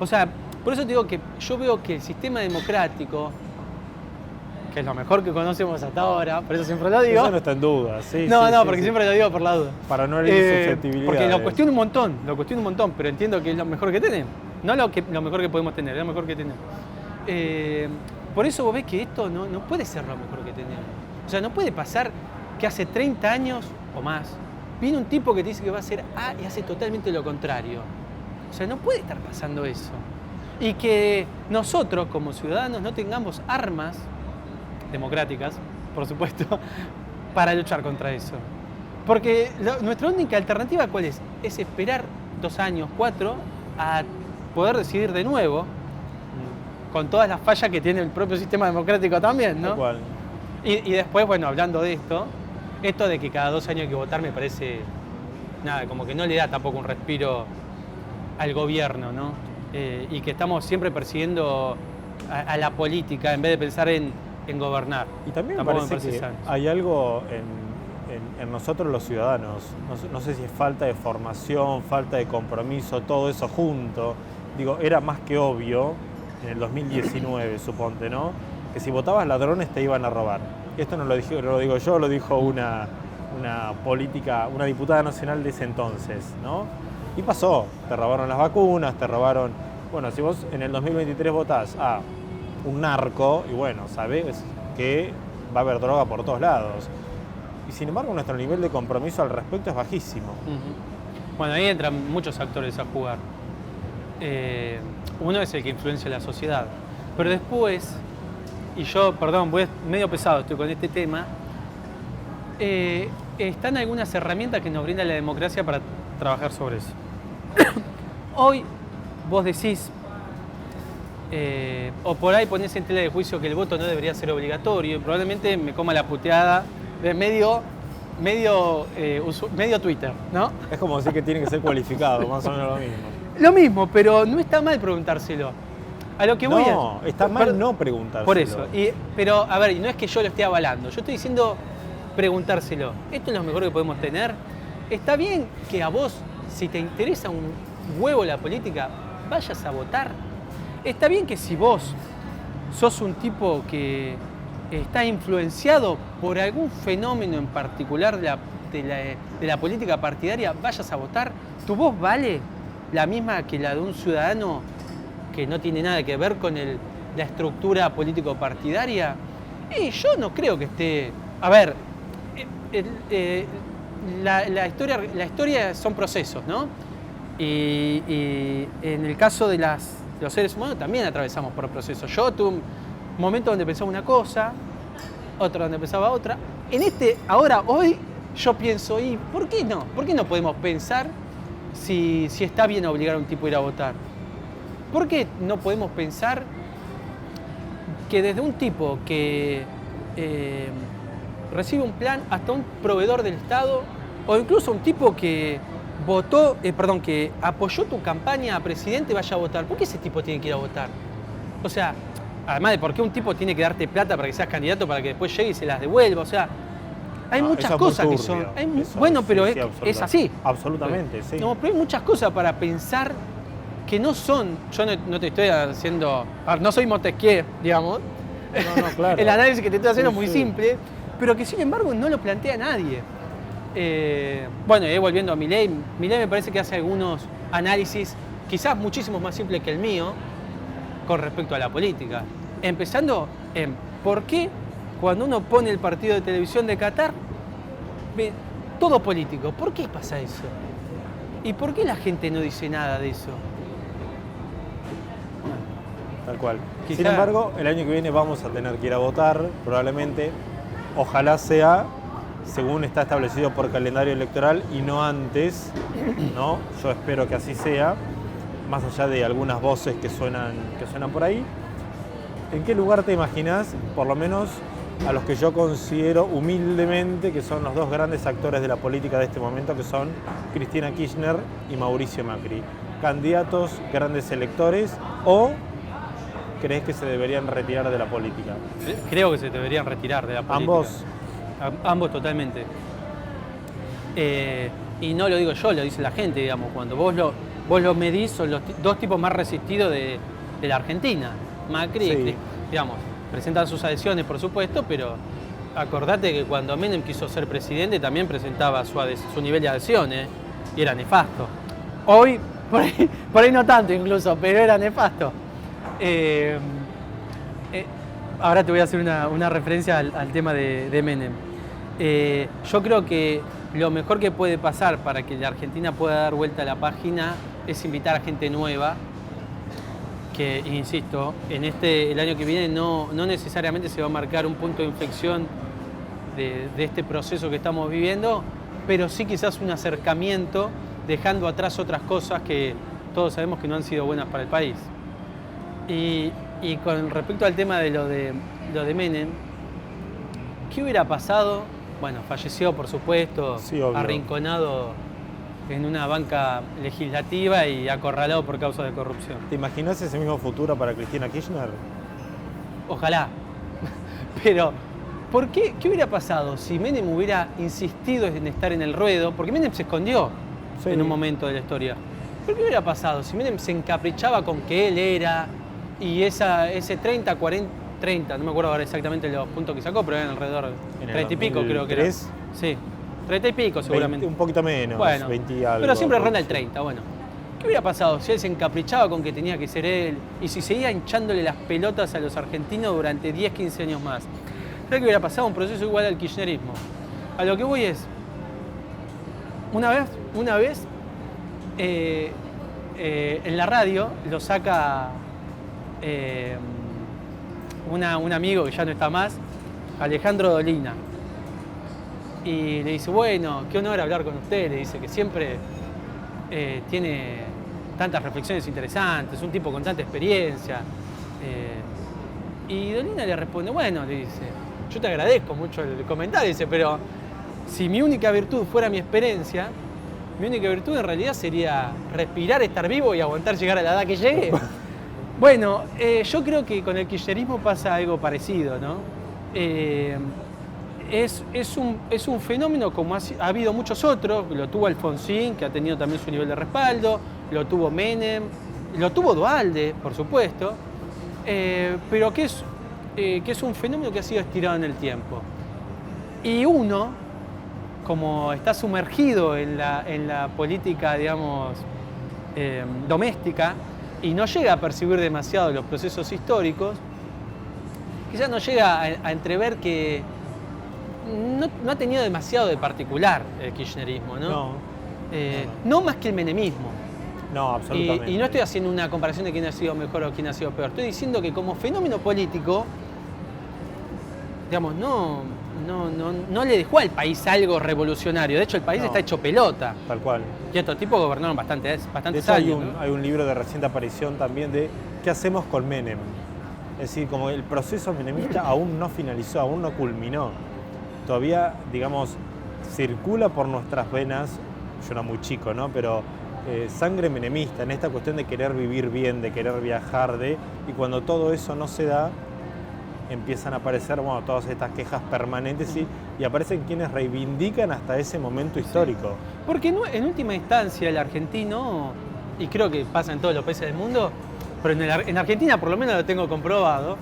B: O sea, por eso te digo que yo veo que el sistema democrático, que es lo mejor que conocemos hasta ahora, por eso siempre lo digo.
A: Eso no está en duda, sí.
B: No,
A: sí,
B: porque
A: sí.
B: siempre lo digo por la duda.
A: Para no herir susceptibilidades.
B: Porque lo cuestiono un montón, pero entiendo que es lo mejor que tenemos. No lo mejor que podemos tener, es lo mejor que tenemos. Por eso vos ves que esto no puede ser lo mejor que tenemos. O sea, no puede pasar que hace 30 años o más viene un tipo que te dice que va a hacer A y hace totalmente lo contrario. O sea, no puede estar pasando eso. Y que nosotros como ciudadanos no tengamos armas democráticas, por supuesto, para luchar contra eso. Porque nuestra única alternativa, ¿cuál es? Es esperar 2 años, 4, a poder decidir de nuevo, con todas las fallas que tiene el propio sistema democrático también, ¿no?
A: Tal cual.
B: Y después, bueno, hablando de esto de que cada 2 años hay que votar me parece, nada, como que no le da tampoco un respiro al gobierno, ¿no? Y que estamos siempre persiguiendo a la política en vez de pensar en gobernar.
A: Y también me
B: Tampoco
A: parece que
B: sano.
A: hay algo en nosotros los ciudadanos, no sé si es falta de formación, falta de compromiso, todo eso junto. Digo, era más que obvio en el 2019, suponte, ¿no? Que si votabas ladrones te iban a robar. Y esto no lo digo yo, lo dijo una política, una diputada nacional de ese entonces, ¿no? Y pasó, te robaron las vacunas, te robaron... Bueno, si vos en el 2023 votás a un narco, y bueno, sabés que va a haber droga por todos lados. Y sin embargo, nuestro nivel de compromiso al respecto es bajísimo.
B: Bueno, ahí entran muchos actores a jugar. Uno es el que influencia la sociedad. Pero después, y yo, perdón, medio pesado estoy con este tema, están algunas herramientas que nos brinda la democracia para trabajar sobre eso. Hoy vos decís, o por ahí ponés en tela de juicio que el voto no debería ser obligatorio, y probablemente me coma la puteada de medio Twitter, ¿no?
A: Es como decir que tiene que ser cualificado, más o menos lo mismo.
B: Lo mismo, pero no está mal preguntárselo. A lo que voy
A: No, está mal no preguntárselo.
B: Por eso. Pero, a ver, no es que yo lo esté avalando. Yo estoy diciendo preguntárselo. ¿Esto es lo mejor que podemos tener? ¿Está bien que a vos, si te interesa un huevo la política, vayas a votar? ¿Está bien que si vos sos un tipo que está influenciado por algún fenómeno en particular de la política partidaria, vayas a votar? ¿Tu voz vale la misma que la de un ciudadano que no tiene nada que ver con la estructura político-partidaria? Y yo no creo que esté... A ver, la historia son procesos, ¿no? Y en el caso de los seres humanos también atravesamos por procesos. Yo tuve un momento donde pensaba una cosa, otro donde pensaba otra. Hoy, yo pienso, ¿y por qué no? ¿Por qué no podemos pensar si está bien obligar a un tipo a ir a votar? ¿Por qué no podemos pensar que desde un tipo que recibe un plan hasta un proveedor del Estado, o incluso un tipo que que apoyó tu campaña a presidente, vaya a votar? ¿Por qué ese tipo tiene que ir a votar? O sea, además de por qué un tipo tiene que darte plata para que seas candidato para que después llegue y se las devuelva. O sea, hay muchas cosas que son... es así.
A: Absolutamente, sí.
B: No, pero hay muchas cosas para pensar que no son... Yo no te estoy haciendo... No soy Montesquieu, digamos.
A: No, claro.
B: El análisis que te estoy haciendo es muy simple, pero que sin embargo no lo plantea nadie. Volviendo a Milei me parece que hace algunos análisis quizás muchísimo más simples que el mío con respecto a la política. Empezando en por qué cuando uno pone el partido de televisión de Qatar ve todo político. ¿Por qué pasa eso? ¿Y por qué la gente no dice nada de eso?
A: Tal cual. Sin embargo, el año que viene vamos a tener que ir a votar, probablemente. Ojalá sea según está establecido por calendario electoral y no antes, ¿no? Yo espero que así sea, más allá de algunas voces que suenan por ahí. ¿En qué lugar te imaginas, por lo menos a los que yo considero humildemente que son los dos grandes actores de la política de este momento, que son Cristina Kirchner y Mauricio Macri? ¿Candidatos, grandes electores, o crees que se deberían retirar de la política?
B: Creo que se deberían retirar de la política.
A: ¿Ambos?
B: Ambos totalmente. Y no lo digo yo, lo dice la gente, digamos. Cuando vos lo medís, son los dos tipos más resistidos de la Argentina. Macri y Cristina, digamos, presentan sus adhesiones, por supuesto, pero acordate que cuando Menem quiso ser presidente también presentaba su nivel de adhesiones y era nefasto. Hoy, por ahí no tanto incluso, pero era nefasto. Ahora te voy a hacer una referencia al tema de Menem. Yo creo que lo mejor que puede pasar para que la Argentina pueda dar vuelta a la página es invitar a gente nueva que, insisto, el año que viene no necesariamente se va a marcar un punto de inflexión de este proceso que estamos viviendo, pero sí quizás un acercamiento dejando atrás otras cosas que todos sabemos que no han sido buenas para el país. Y con respecto al tema de lo de Menem, ¿qué hubiera pasado? Bueno, falleció, por supuesto,
A: sí,
B: arrinconado en una banca legislativa y acorralado por causas de corrupción.
A: ¿Te imaginas ese mismo futuro para Cristina Kirchner?
B: Ojalá. Pero, ¿por qué? ¿Qué hubiera pasado si Menem hubiera insistido en estar en el ruedo? Porque Menem se escondió en un momento de la historia. ¿Pero qué hubiera pasado si Menem se encaprichaba con que él era y ese 30, 40, 30, no me acuerdo ahora exactamente los puntos que sacó, pero eran alrededor de 30 y pico, creo que era. Sí, 30 y pico seguramente.
A: 20, un poquito menos,
B: bueno,
A: 20 y algo.
B: Pero siempre ronda el 30, bueno. ¿Qué hubiera pasado si él se encaprichaba con que tenía que ser él y si seguía hinchándole las pelotas a los argentinos durante 10, 15 años más? ¿Sabes qué hubiera pasado? Un proceso igual al kirchnerismo. A lo que voy es, una vez en la radio lo saca un amigo que ya no está más, Alejandro Dolina, y le dice, bueno, qué honor hablar con usted, le dice que siempre tiene tantas reflexiones interesantes, un tipo con tanta experiencia. Y Dolina le responde, bueno, le dice, yo te agradezco mucho el comentario, dice, pero si mi única virtud fuera mi experiencia, mi única virtud en realidad sería respirar, estar vivo y aguantar llegar a la edad que llegue. Bueno, yo creo que con el kirchnerismo pasa algo parecido, ¿no? Eh, es un fenómeno como ha habido muchos otros, lo tuvo Alfonsín, que ha tenido también su nivel de respaldo, lo tuvo Menem, lo tuvo Duhalde, por supuesto, pero que es un fenómeno que ha sido estirado en el tiempo. Y uno, como está sumergido en la política, digamos, doméstica, y no llega a percibir demasiado los procesos históricos, quizás no llega a entrever que no ha tenido demasiado de particular el kirchnerismo, ¿no?
A: No.
B: No más que el menemismo.
A: No, absolutamente.
B: Y no estoy haciendo una comparación de quién ha sido mejor o quién ha sido peor. Estoy diciendo que como fenómeno político, digamos, no le dejó al país algo revolucionario. De hecho, el país está hecho pelota.
A: Tal cual.
B: Y estos tipos gobernaron bastantes
A: De hecho,
B: años.
A: hay un libro de reciente aparición también de ¿qué hacemos con Menem? Es decir, como el proceso menemista aún no finalizó, aún no culminó. Todavía, digamos, circula por nuestras venas, yo era muy chico, ¿no? Pero sangre menemista, en esta cuestión de querer vivir bien, de querer viajar, y cuando todo eso no se da, empiezan a aparecer, bueno, todas estas quejas permanentes y aparecen quienes reivindican hasta ese momento histórico.
B: Porque en última instancia el argentino, y creo que pasa en todos los países del mundo, pero en Argentina por lo menos lo tengo comprobado,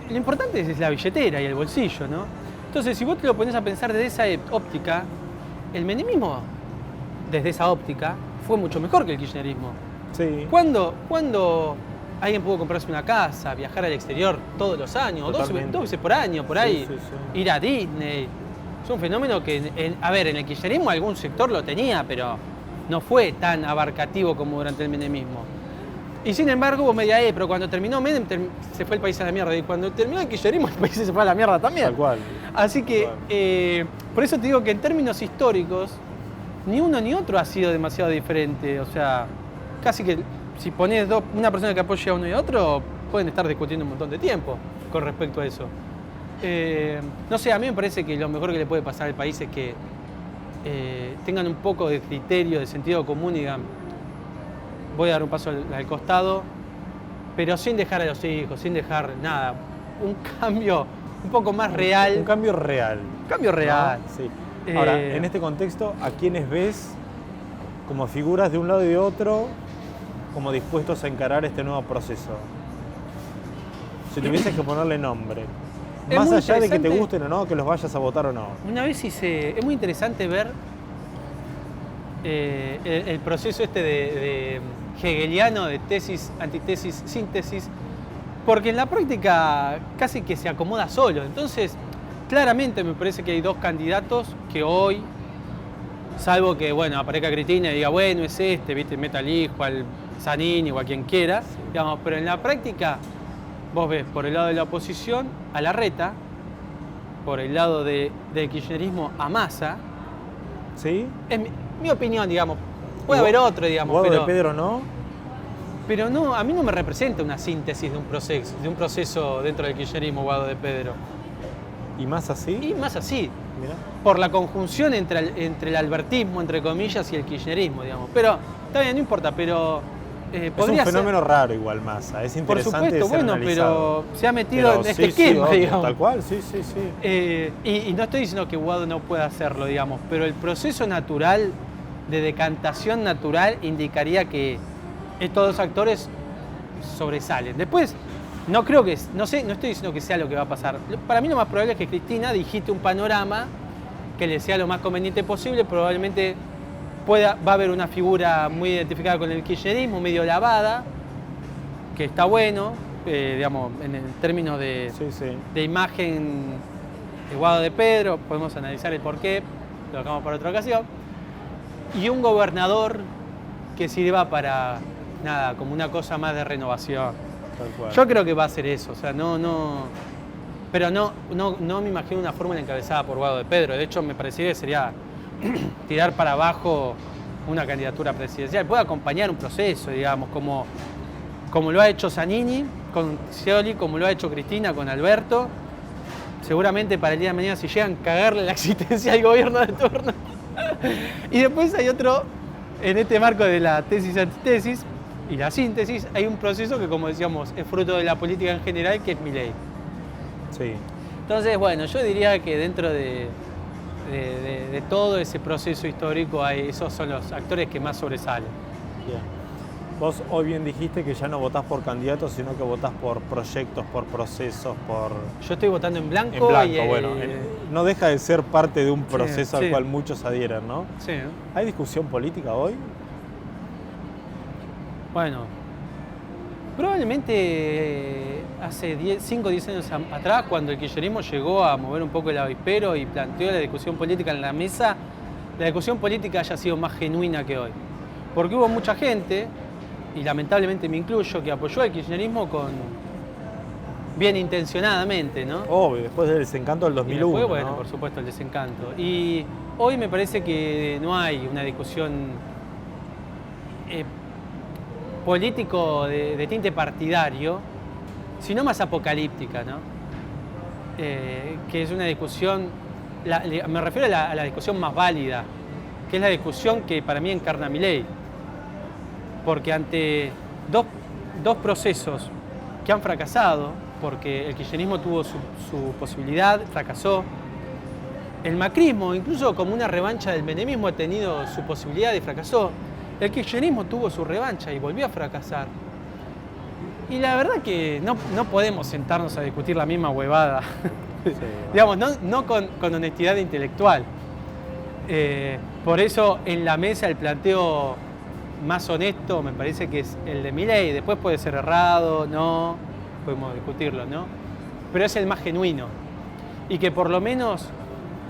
B: lo importante es la billetera y el bolsillo, ¿no? Entonces, si vos te lo pones a pensar desde esa óptica, el menemismo, desde esa óptica, fue mucho mejor que el kirchnerismo.
A: Sí.
B: ¿Cuándo alguien pudo comprarse una casa, viajar al exterior todos los años, dos veces por año, por ahí, ir a Disney? Es un fenómeno que, en el kirchnerismo algún sector lo tenía, pero no fue tan abarcativo como durante el menemismo. Y sin embargo, vos me dirás, pero cuando terminó Menem se fue el país a la mierda. Y cuando terminó el kirchnerismo, el país se fue a la mierda también.
A: Tal cual.
B: Así que, por eso te digo que en términos históricos, ni uno ni otro ha sido demasiado diferente. O sea, casi que si pones una persona que apoya a uno y a otro, pueden estar discutiendo un montón de tiempo con respecto a eso. No sé, a mí me parece que lo mejor que le puede pasar al país es que tengan un poco de criterio, de sentido común y digan, voy a dar un paso al costado, pero sin dejar a los hijos, sin dejar nada. Un cambio un poco más real.
A: Un cambio real.
B: Un cambio real.
A: ¿No? Sí. Ahora, en este contexto, ¿a quiénes ves como figuras de un lado y de otro, como dispuestos a encarar este nuevo proceso? Si tuvieses que ponerle nombre. Más allá de que te gusten o no, que los vayas a votar o no.
B: Una vez es muy interesante ver el proceso este de hegeliano de tesis, antitesis, síntesis, porque en la práctica casi que se acomoda solo. Entonces, claramente me parece que hay dos candidatos que hoy, salvo que aparezca Cristina y diga, bueno, es este, ¿viste? Meta al hijo, al Zanini o a quien quiera, digamos, pero en la práctica vos ves por el lado de la oposición a Larreta, por el lado del kirchnerismo a Massa.
A: ¿Sí?
B: Es mi opinión, digamos. Puede haber otro, digamos.
A: Guado de Pedro no.
B: Pero no, a mí no me representa una síntesis de un proceso dentro del kirchnerismo, Guado de Pedro.
A: ¿Y más así?
B: Y más así.
A: Mirá.
B: Por la conjunción entre el albertismo, entre comillas, y el kirchnerismo, digamos. Pero, está bien, no importa, pero
A: es un fenómeno raro igual, Massa. Es interesante.
B: Por supuesto, pero se ha metido en este esquema, digamos.
A: Tal cual, sí.
B: Y no estoy diciendo que Guado no pueda hacerlo, digamos, pero el proceso natural, de decantación natural, indicaría que estos dos actores sobresalen. Después, no estoy diciendo que sea lo que va a pasar. Para mí lo más probable es que Cristina digite un panorama que le sea lo más conveniente posible. Probablemente va a haber una figura muy identificada con el kirchnerismo, medio lavada, que está bueno, digamos, en el término de imagen de Guado de Pedro, podemos analizar el porqué, lo dejamos para otra ocasión. Y un gobernador que sirva para, nada, como una cosa más de renovación.
A: Tal cual.
B: Yo creo que va a ser eso, o sea, pero no me imagino una fórmula encabezada por Guado de Pedro. De hecho, me parecería que sería tirar para abajo una candidatura presidencial. Puede acompañar un proceso, digamos, como lo ha hecho Zanini con Scioli, como lo ha hecho Cristina con Alberto. Seguramente para el día de mañana, si llegan a cagarle la existencia al gobierno de turno. Y después hay otro, en este marco de la tesis-antitesis, y la síntesis, hay un proceso que, como decíamos, es fruto de la política en general, que es Milei.
A: Sí.
B: Entonces, bueno, yo diría que dentro de todo ese proceso histórico, esos son los actores que más sobresalen.
A: Bien. Vos hoy bien dijiste que ya no votás por candidatos, sino que votás por proyectos, por procesos, por...
B: Yo estoy votando en blanco.
A: En blanco, bueno. No deja de ser parte de un proceso al
B: sí.
A: cual muchos adhieren, ¿no?
B: Sí.
A: ¿Hay discusión política hoy?
B: Bueno, probablemente hace 5 o 10 años atrás, cuando el kirchnerismo llegó a mover un poco el avispero y planteó la discusión política en la mesa, la discusión política haya sido más genuina que hoy. Porque hubo mucha gente, y lamentablemente me incluyo, que apoyó al kirchnerismo bien intencionadamente, ¿no?
A: Obvio, después del desencanto del 2001,
B: y después, bueno,
A: ¿no?
B: por supuesto, el desencanto. Y hoy me parece que no hay una discusión político de tinte partidario, sino más apocalíptica, ¿no? Que es una discusión, me refiero a la discusión más válida, que es la discusión que para mí encarna Milei. Porque ante dos procesos que han fracasado, porque el kirchnerismo tuvo su posibilidad, fracasó. El macrismo, incluso como una revancha del menemismo, ha tenido su posibilidad y fracasó. El kirchnerismo tuvo su revancha y volvió a fracasar. Y la verdad que no podemos sentarnos a discutir la misma huevada. Sí, digamos, no con honestidad intelectual. Por eso en la mesa el planteo más honesto me parece que es el de Milei. Después puede ser errado, no, podemos discutirlo, ¿no? Pero es el más genuino. Y que por lo menos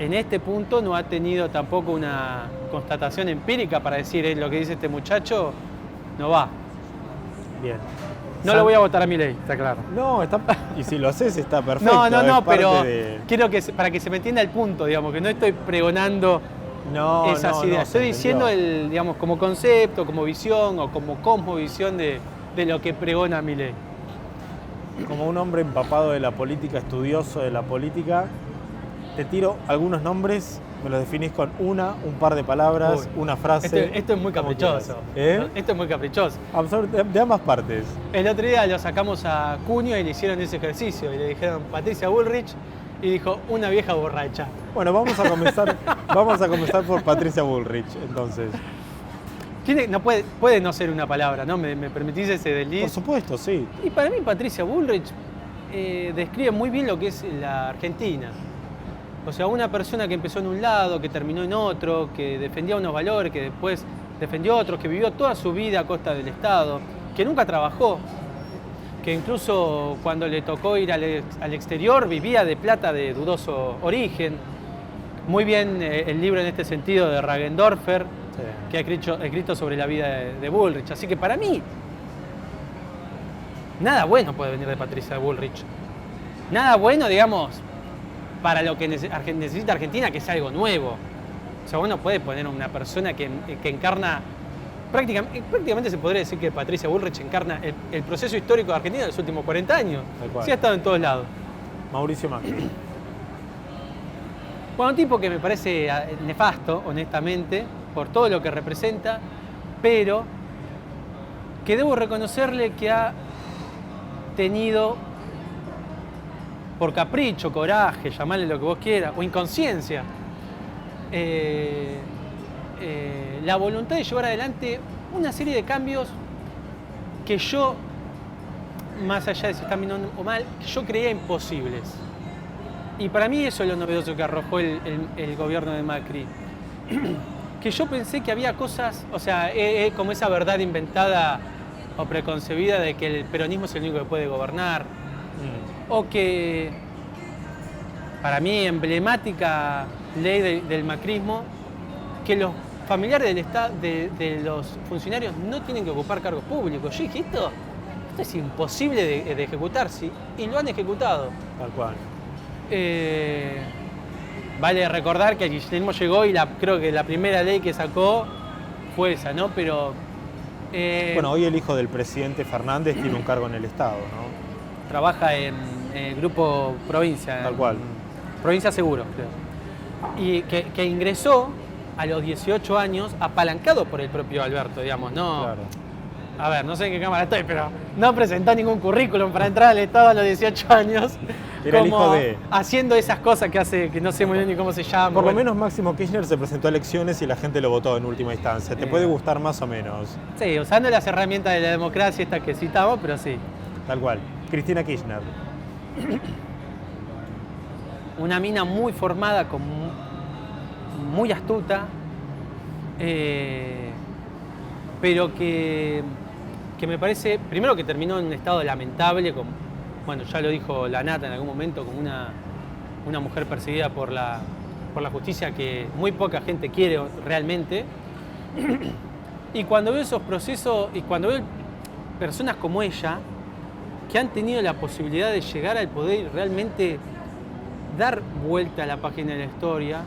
B: en este punto no ha tenido tampoco una constatación empírica para decir lo que dice este muchacho no va.
A: Bien.
B: No lo voy a votar a Milei, está claro.
A: No, y si lo haces está perfecto.
B: No, pero quiero que para que se me entienda el punto, digamos, que no estoy pregonando esas ideas. Estoy diciendo digamos, como concepto, como visión o como cosmovisión de lo que pregona Milei.
A: Como un hombre empapado de la política, estudioso de la política, te tiro algunos nombres, me los definís con un par de palabras, una frase.
B: Esto es muy caprichoso. Esto es muy caprichoso.
A: De ambas partes.
B: El otro día lo sacamos a Cunio y le hicieron ese ejercicio y le dijeron Patricia Bullrich y dijo una vieja borracha.
A: Bueno, vamos a comenzar por Patricia Bullrich, entonces.
B: Puede no ser una palabra, ¿no? ¿Me permitís ese desliz?
A: Por supuesto, sí.
B: Y para mí Patricia Bullrich describe muy bien lo que es la Argentina. O sea, una persona que empezó en un lado, que terminó en otro, que defendía unos valores, que después defendió otros, que vivió toda su vida a costa del Estado, que nunca trabajó, que incluso cuando le tocó ir al exterior vivía de plata de dudoso origen. Muy bien el libro en este sentido de Ragendorfer, sí, que ha escrito sobre la vida de Bullrich. Así que para mí, nada bueno puede venir de Patricia Bullrich. Nada bueno, digamos, para lo que necesita Argentina, que es algo nuevo. O sea, uno puede poner una persona que encarna, prácticamente se podría decir que Patricia Bullrich encarna el proceso histórico de Argentina de los últimos 40 años. Sí, ha estado en todos lados.
A: Mauricio Macri.
B: Bueno, un tipo que me parece nefasto, honestamente, por todo lo que representa, pero que debo reconocerle que ha tenido, por capricho, coraje, llamarle lo que vos quieras, o inconsciencia, la voluntad de llevar adelante una serie de cambios que yo, más allá de si están bien o mal, que yo creía imposibles. Y para mí eso es lo novedoso que arrojó el gobierno de Macri. Que yo pensé que había cosas, o sea, como esa verdad inventada o preconcebida de que el peronismo es el único que puede gobernar. O que, para mí, emblemática ley del macrismo, que los familiares del Estado, de los funcionarios no tienen que ocupar cargos públicos. Yo dije, esto es imposible de ejecutar, sí, y lo han ejecutado.
A: Tal cual.
B: Vale recordar que el kirchnerismo llegó y creo que la primera ley que sacó fue esa, ¿no? Pero...
A: bueno, hoy el hijo del presidente Fernández tiene un cargo en el Estado, ¿no?
B: Trabaja en el grupo Provincia.
A: Tal cual.
B: Provincia Seguro, creo. Y que ingresó a los 18 años apalancado por el propio Alberto, digamos, ¿no?
A: Claro.
B: a ver, no sé en qué cámara estoy, pero no presentó ningún currículum para entrar al Estado a los 18 años.
A: Era el hijo de...
B: haciendo esas cosas que hace, que no sé muy bien ni cómo se llama.
A: Por lo menos Máximo Kirchner se presentó a elecciones y la gente lo votó en última instancia. Te puede gustar más o menos.
B: Sí, usando las herramientas de la democracia estas que citamos, pero sí.
A: Tal cual. Cristina Kirchner.
B: Una mina muy formada, muy astuta, pero que me parece, primero que terminó en un estado lamentable, bueno, ya lo dijo la Nata en algún momento, como una mujer perseguida por la justicia que muy poca gente quiere realmente. Y cuando veo esos procesos, y cuando veo personas como ella, que han tenido la posibilidad de llegar al poder y realmente dar vuelta a la página de la historia,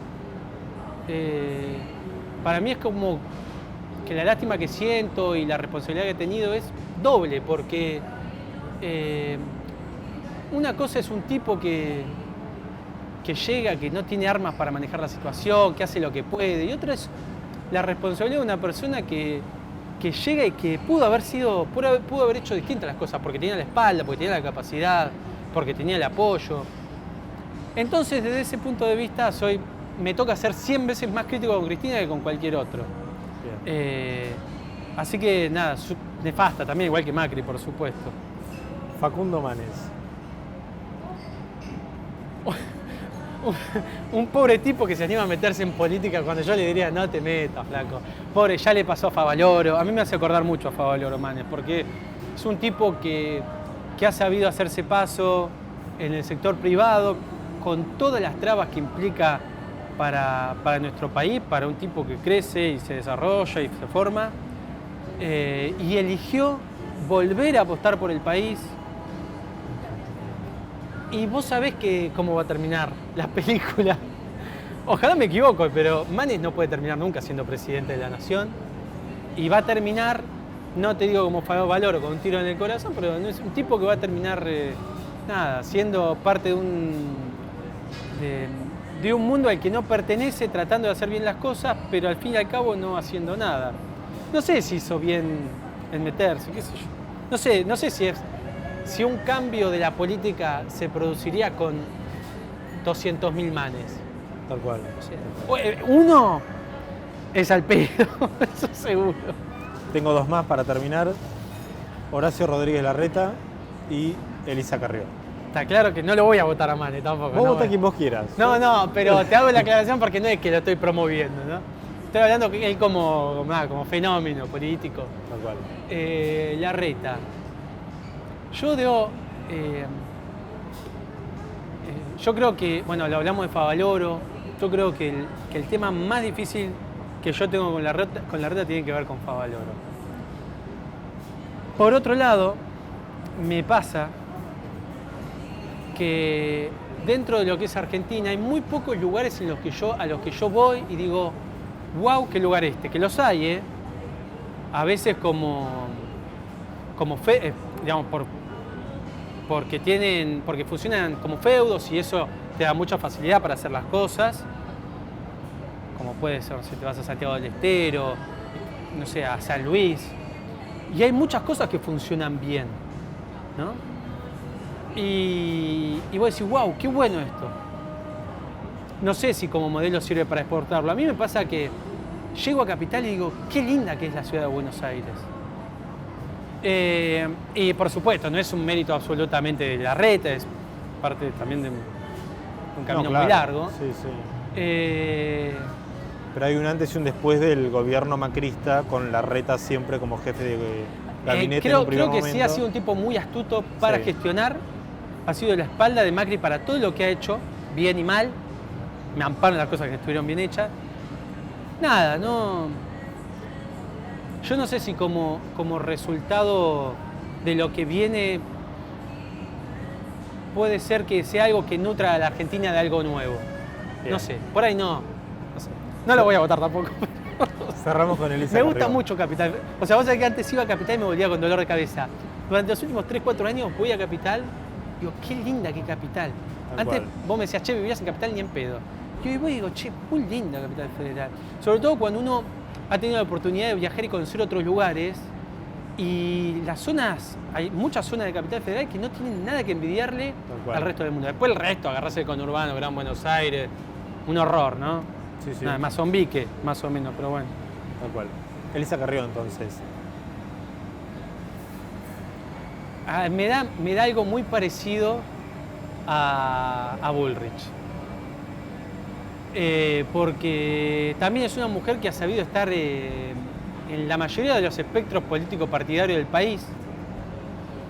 B: para mí es como que la lástima que siento y la responsabilidad que he tenido es doble, porque una cosa es un tipo que llega, que no tiene armas para manejar la situación, que hace lo que puede, y otra es la responsabilidad de una persona que llega y que pudo haber hecho distintas las cosas, porque tenía la espalda, porque tenía la capacidad, porque tenía el apoyo. Entonces, desde ese punto de vista, me toca ser 100 veces más crítico con Cristina que con cualquier otro. Así que nada, nefasta también, igual que Macri, por supuesto.
A: Facundo Manes.
B: Un pobre tipo que se anima a meterse en política cuando yo le diría, no te metas, flaco. Pobre, ya le pasó a Favaloro. A mí me hace acordar mucho a Favaloro Manes, porque es un tipo que ha sabido hacerse paso en el sector privado, con todas las trabas que implica para nuestro país, para un tipo que crece y se desarrolla y se forma, y eligió volver a apostar por el país. Y vos sabés cómo va a terminar la película. Ojalá me equivoco, pero Manes no puede terminar nunca siendo presidente de la nación. Y va a terminar, no te digo como Favaloro con un tiro en el corazón, pero no es un tipo que va a terminar, siendo parte de un mundo al que no pertenece, tratando de hacer bien las cosas, pero al fin y al cabo no haciendo nada. No sé si hizo bien en meterse, qué sé yo. No sé si un cambio de la política se produciría con 200.000 Manes.
A: Tal cual.
B: Uno es al pedo, eso seguro.
A: Tengo dos más para terminar. Horacio Rodríguez Larreta y Elisa Carrió.
B: Está claro que no lo voy a votar a Manes tampoco.
A: Vos votá a quien vos quieras.
B: No, pero te hago la aclaración porque no es que lo estoy promoviendo, ¿no? Estoy hablando que él como fenómeno político.
A: Tal cual.
B: Larreta. Yo creo que, bueno, lo hablamos de Favaloro, yo creo que el tema más difícil que yo tengo con Larreta tiene que ver con Favaloro. Por otro lado, me pasa que dentro de lo que es Argentina hay muy pocos lugares a los que yo voy y digo, wow, qué lugar este, que los hay, a veces porque funcionan como feudos y eso te da mucha facilidad para hacer las cosas, como puede ser si te vas a Santiago del Estero, no sé, a San Luis, y hay muchas cosas que funcionan bien, ¿no? Y vos decís, wow, qué bueno esto. No sé si como modelo sirve para exportarlo. A mí me pasa que llego a Capital y digo, qué linda que es la ciudad de Buenos Aires. Y por supuesto, no es un mérito absolutamente de Larreta, es parte también de un camino muy largo.
A: Sí, sí. Pero hay un antes y un después del gobierno macrista, con Larreta siempre como jefe de gabinete en un primer momento.
B: Creo que sí ha sido un tipo muy astuto para gestionar, ha sido la espalda de Macri para todo lo que ha hecho, bien y mal. Me amparan las cosas que estuvieron bien hechas. Nada, yo no sé si como resultado de lo que viene puede ser que sea algo que nutra a la Argentina de algo nuevo. Bien. No sé, por ahí no sé. No lo voy a votar tampoco.
A: Cerramos con Elisa
B: Me gusta
A: Carrió.
B: Mucho Capital. O sea, vos sabés que antes iba a Capital y me volvía con dolor de cabeza. Durante los últimos 3-4 años voy a Capital y digo, qué linda que Capital. Antes vos me decías, che, vivías en Capital ni en pedo. Y hoy voy y digo, che, muy linda Capital Federal. Sobre todo cuando uno ha tenido la oportunidad de viajar y conocer otros lugares Y las zonas, hay muchas zonas de Capital Federal que no tienen nada que envidiarle al resto del mundo. Después el resto, agarrarse el conurbano, Gran Buenos Aires, un horror, ¿no?
A: Sí, sí.
B: Nada, Mozambique, más o menos, pero bueno.
A: Tal cual. Elisa Carrió, entonces.
B: Me da algo muy parecido a Bullrich. Porque también es una mujer que ha sabido estar en la mayoría de los espectros políticos partidarios del país,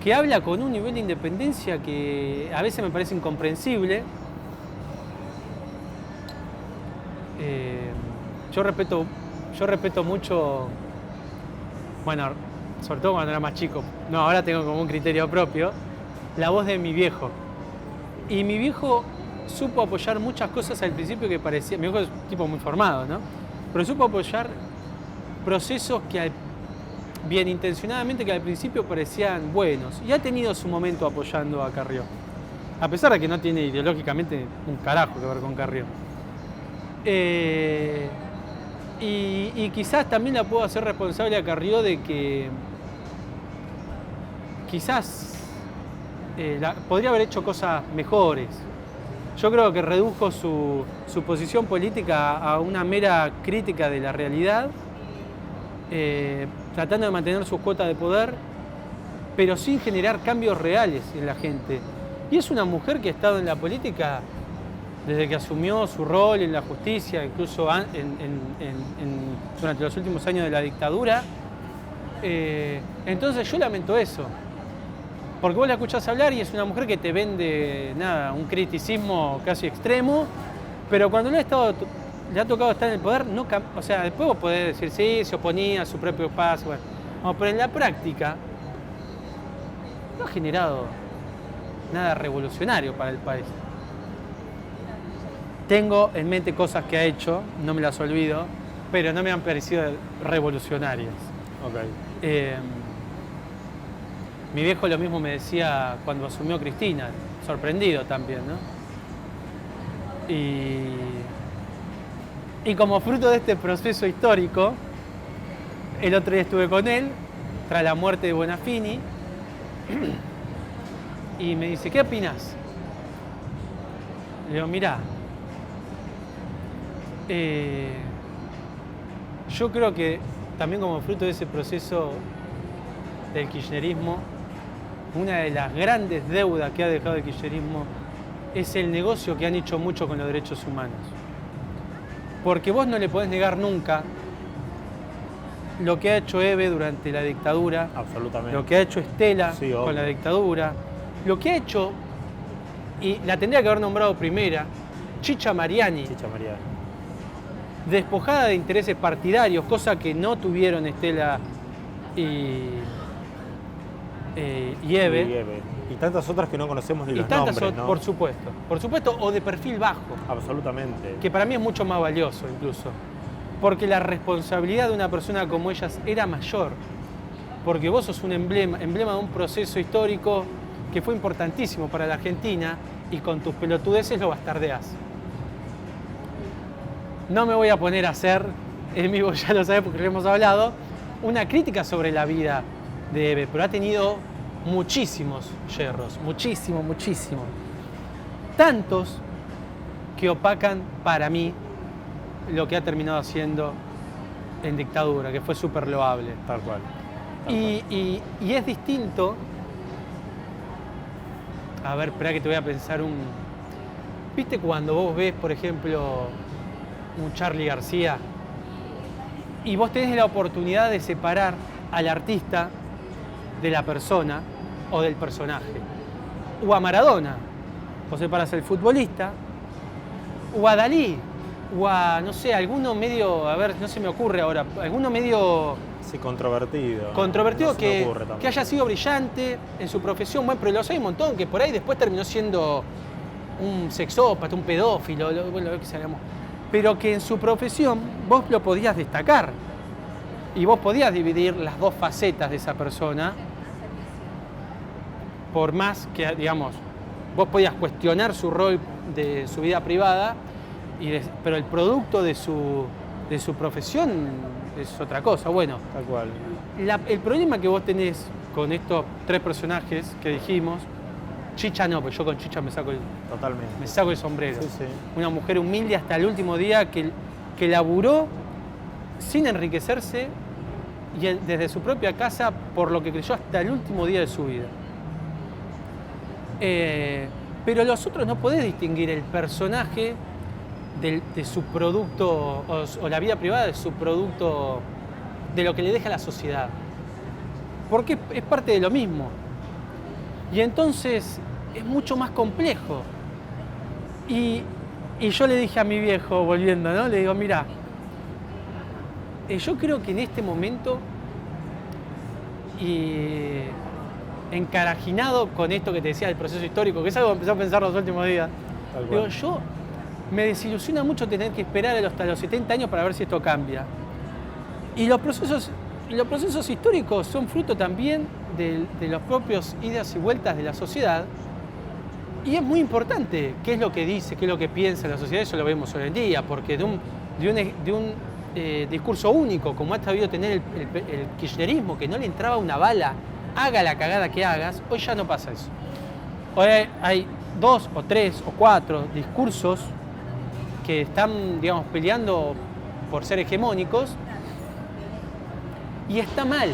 B: que habla con un nivel de independencia que a veces me parece incomprensible. Yo respeto mucho, bueno, sobre todo cuando era más chico, no, ahora tengo como un criterio propio, la voz de mi viejo. Y mi viejo supo apoyar muchas cosas al principio que parecía, mi viejo es un tipo muy formado, ¿no? Pero supo apoyar procesos que bien intencionadamente que al principio parecían buenos. Y ha tenido su momento apoyando a Carrió. A pesar de que no tiene ideológicamente un carajo que ver con Carrió. Y quizás también la puedo hacer responsable a Carrió de que quizás podría haber hecho cosas mejores. Yo creo que redujo su posición política a una mera crítica de la realidad, tratando de mantener sus cuotas de poder, pero sin generar cambios reales en la gente. Y es una mujer que ha estado en la política desde que asumió su rol en la justicia, incluso durante los últimos años de la dictadura. Entonces yo lamento eso, porque vos la escuchás hablar y es una mujer que te vende un criticismo casi extremo, pero cuando le ha tocado estar en el poder, o sea, después vos podés decir sí, se oponía a su propio espacio, bueno. No, pero en la práctica no ha generado nada revolucionario para el país. Tengo en mente cosas que ha hecho, no me las olvido, pero no me han parecido revolucionarias.
A: Okay.
B: Mi viejo lo mismo me decía cuando asumió Cristina, sorprendido también, ¿no? Y como fruto de este proceso histórico, el otro día estuve con él, tras la muerte de Bonafini, y me dice, ¿qué opinás? Le digo, mirá, yo creo que también como fruto de ese proceso del kirchnerismo, una de las grandes deudas que ha dejado el kirchnerismo es el negocio que han hecho mucho con los derechos humanos. Porque vos no le podés negar nunca lo que ha hecho Eve durante la dictadura,
A: absolutamente,
B: lo que ha hecho Estela
A: sí,
B: con la dictadura, lo que ha hecho, y la tendría que haber nombrado primera, Chicha Mariani, despojada de intereses partidarios, cosa que no tuvieron Estela y Eve.
A: Y tantas otras que no conocemos ni los
B: tantas
A: nombres, ¿no?
B: Por supuesto, o de perfil bajo.
A: Absolutamente.
B: Que para mí es mucho más valioso incluso. Porque la responsabilidad de una persona como ellas era mayor. Porque vos sos un emblema de un proceso histórico que fue importantísimo para la Argentina y con tus pelotudeces lo bastardeás. No me voy a poner a hacer, en vivo ya lo sabés porque lo hemos hablado, una crítica sobre la vida de Eve, pero ha tenido muchísimos yerros, muchísimo. Tantos que opacan para mí lo que ha terminado haciendo en dictadura, que fue súper loable.
A: Tal cual.
B: Y es distinto. A ver, espera que te voy a pensar ¿Viste cuando vos ves, por ejemplo, un Charly García y vos tenés la oportunidad de separar al artista de la persona o del personaje? O a Maradona, vos separás al futbolista, o a Dalí, o a, no sé, alguno medio, a ver, no se me ocurre ahora, alguno medio...
A: Sí, controvertido.
B: Controvertido,
A: no
B: que haya sido brillante en su profesión, bueno, pero los hay un montón, que por ahí después terminó siendo un sexópata, un pedófilo, bueno, lo que sabemos. Pero que en su profesión vos lo podías destacar y vos podías dividir las dos facetas de esa persona, por más que, digamos, vos podías cuestionar su rol de su vida privada, pero el producto de su de su profesión es otra cosa. Bueno,
A: Tal cual.
B: el problema que vos tenés con estos 3 personajes que dijimos, Chicha no, porque yo con Chicha me saco
A: Totalmente.
B: el sombrero.
A: Sí, sí.
B: Una mujer humilde hasta el último día que laburó sin enriquecerse y desde su propia casa por lo que creyó hasta el último día de su vida. Pero los otros no podés distinguir el personaje de su producto o la vida privada de su producto, de lo que le deja a la sociedad. Porque es parte de lo mismo. Y entonces es mucho más complejo. Y yo le dije a mi viejo, volviendo, ¿no? Le digo, mira, yo creo que en este momento, y encarajinado con esto que te decía del proceso histórico, que es algo que empecé a pensar los últimos días,
A: Tal cual.
B: digo, yo me desilusiona mucho tener que esperar hasta los 70 años para ver si esto cambia. Y los procesos históricos son fruto también de los propios idas y vueltas de la sociedad. Y es muy importante qué es lo que dice, qué es lo que piensa la sociedad, eso lo vemos hoy en día, porque de un discurso único, como ha sabido tener el kirchnerismo, que no le entraba una bala, haga la cagada que hagas, hoy ya no pasa eso. Hoy hay 2 o 3 o 4 discursos que están, digamos, peleando por ser hegemónicos, y está mal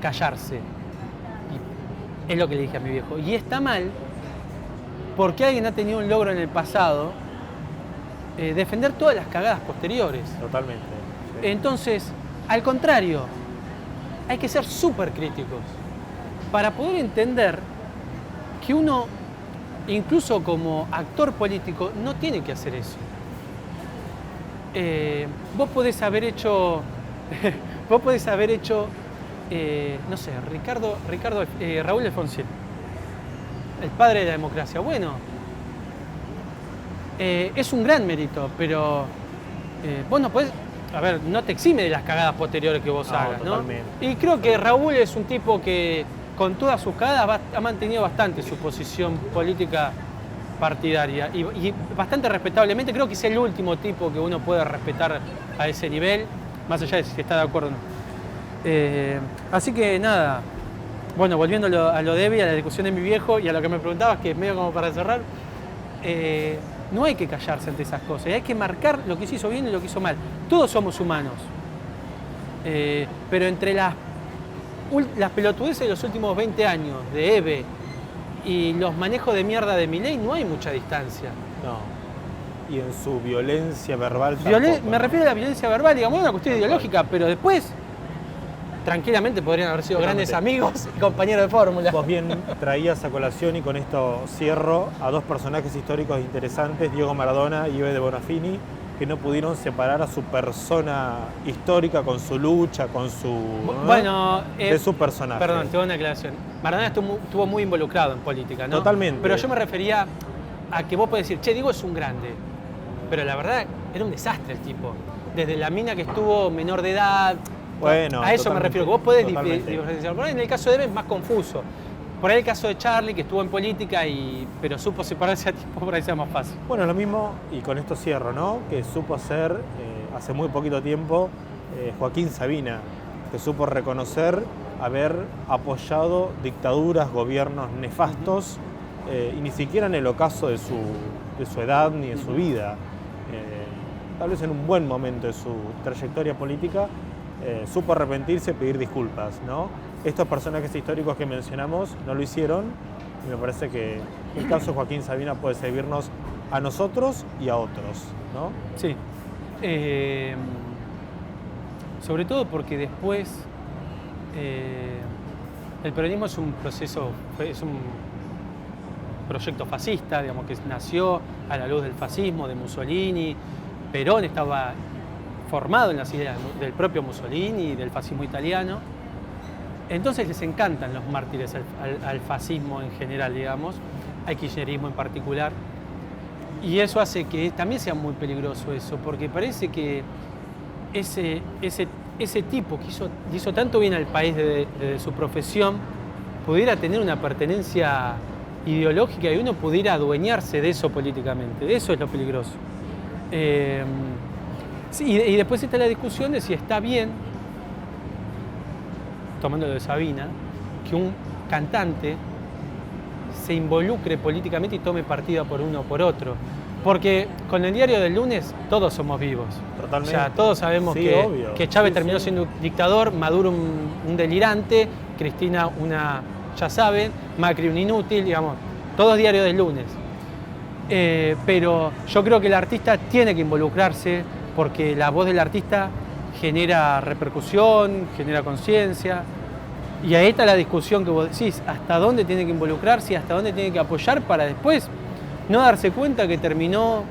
B: callarse. Y es lo que le dije a mi viejo. Y está mal porque alguien ha tenido un logro en el pasado, defender todas las cagadas posteriores.
A: Totalmente. Sí.
B: Entonces, al contrario, hay que ser súper críticos para poder entender que uno, incluso como actor político, no tiene que hacer eso. Vos podés haber hecho, no sé, Raúl Alfonsín, el padre de la democracia. Bueno, es un gran mérito, pero vos no podés, no te exime de las cagadas posteriores que vos hagas, ¿no?
A: Totalmente.
B: Y creo que Raúl es un tipo que con todas sus cagadas ha mantenido bastante su posición política partidaria y bastante respetablemente. Creo que es el último tipo que uno puede respetar a ese nivel, más allá de si está de acuerdo o no. Así que nada, bueno, volviendo a lo de Evi, a la discusión de mi viejo y a lo que me preguntabas, que es medio como para cerrar, no hay que callarse ante esas cosas, hay que marcar lo que se hizo bien y lo que hizo mal. Todos somos humanos, pero entre las pelotudeces de los últimos 20 años de Eve y los manejos de mierda de Milei no hay mucha distancia.
A: No. Y en su violencia verbal tampoco,
B: Me refiero a la violencia verbal, digamos, es una cuestión ideológica, pero después tranquilamente podrían haber sido grandes amigos y compañeros de fórmula.
A: Vos bien traías a colación, y con esto cierro, a 2 personajes históricos interesantes, Diego Maradona y Eve de Bonafini, que no pudieron separar a su persona histórica con su lucha, con su...
B: Bueno,
A: de su personaje.
B: Perdón, te doy una aclaración. Maradona estuvo muy involucrado en política, ¿no?
A: Totalmente.
B: Pero yo me refería a que vos podés decir, che, Diego es un grande. Pero la verdad, era un desastre el tipo. Desde la mina que estuvo menor de edad...
A: Bueno,
B: a eso me refiero, que vos podés
A: totalmente.
B: diferenciar. Por ahí en el caso de Eve es más confuso. Por ahí el caso de Charlie, que estuvo en política, pero supo separarse a tiempo, por ahí sea más fácil.
A: Bueno, lo mismo, y con esto cierro, ¿no? Que supo hacer hace muy poquito tiempo Joaquín Sabina, que supo reconocer haber apoyado dictaduras, gobiernos nefastos, y ni siquiera en el ocaso de su edad ni de su vida. Tal vez en un buen momento de su trayectoria política, supo arrepentirse y pedir disculpas, ¿no? Estos personajes históricos que mencionamos no lo hicieron, y me parece que el caso de Joaquín Sabina puede servirnos a nosotros y a otros, ¿no?
B: Sí. Sobre todo porque después el peronismo es un proyecto fascista, digamos, que nació a la luz del fascismo, de Mussolini. Perón estaba formado en las ideas del propio Mussolini y del fascismo italiano. Entonces les encantan los mártires al fascismo en general, digamos, al kirchnerismo en particular. Y eso hace que también sea muy peligroso eso, porque parece que ese tipo que hizo tanto bien al país de su profesión pudiera tener una pertenencia ideológica y uno pudiera adueñarse de eso políticamente. Eso es lo peligroso. Sí, y después está la discusión de si está bien, tomando lo de Sabina, que un cantante se involucre políticamente y tome partido por uno o por otro. Porque con el diario del lunes todos somos vivos.
A: Totalmente.
B: O sea, todos sabemos
A: Sí, obvio.
B: que Chávez
A: Sí,
B: terminó
A: sí.
B: siendo un dictador, Maduro un delirante, Cristina una, ya saben, Macri un inútil, digamos, todos diarios del lunes. Pero yo creo que el artista tiene que involucrarse porque la voz del artista genera repercusión, genera conciencia. Y ahí está la discusión que vos decís, hasta dónde tiene que involucrarse y hasta dónde tiene que apoyar para después no darse cuenta que terminó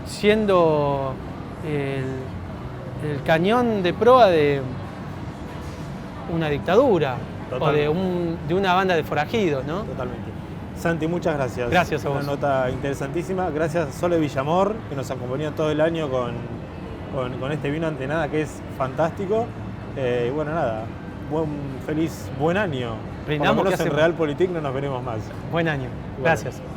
B: siendo el cañón de proa de una dictadura.
A: Totalmente.
B: O de una banda de forajidos, ¿no?
A: Totalmente. Santi, muchas gracias.
B: Gracias a vos.
A: Una nota interesantísima. Gracias a Sole Villamor, que nos acompañó todo el año con este vino ante nada, que es fantástico. Y bueno, nada, buen año.
B: Brindamos,
A: Por lo
B: ¿qué
A: menos en
B: hacemos?
A: Realpolitik no nos veremos más.
B: Buen año. Gracias.
C: Bueno.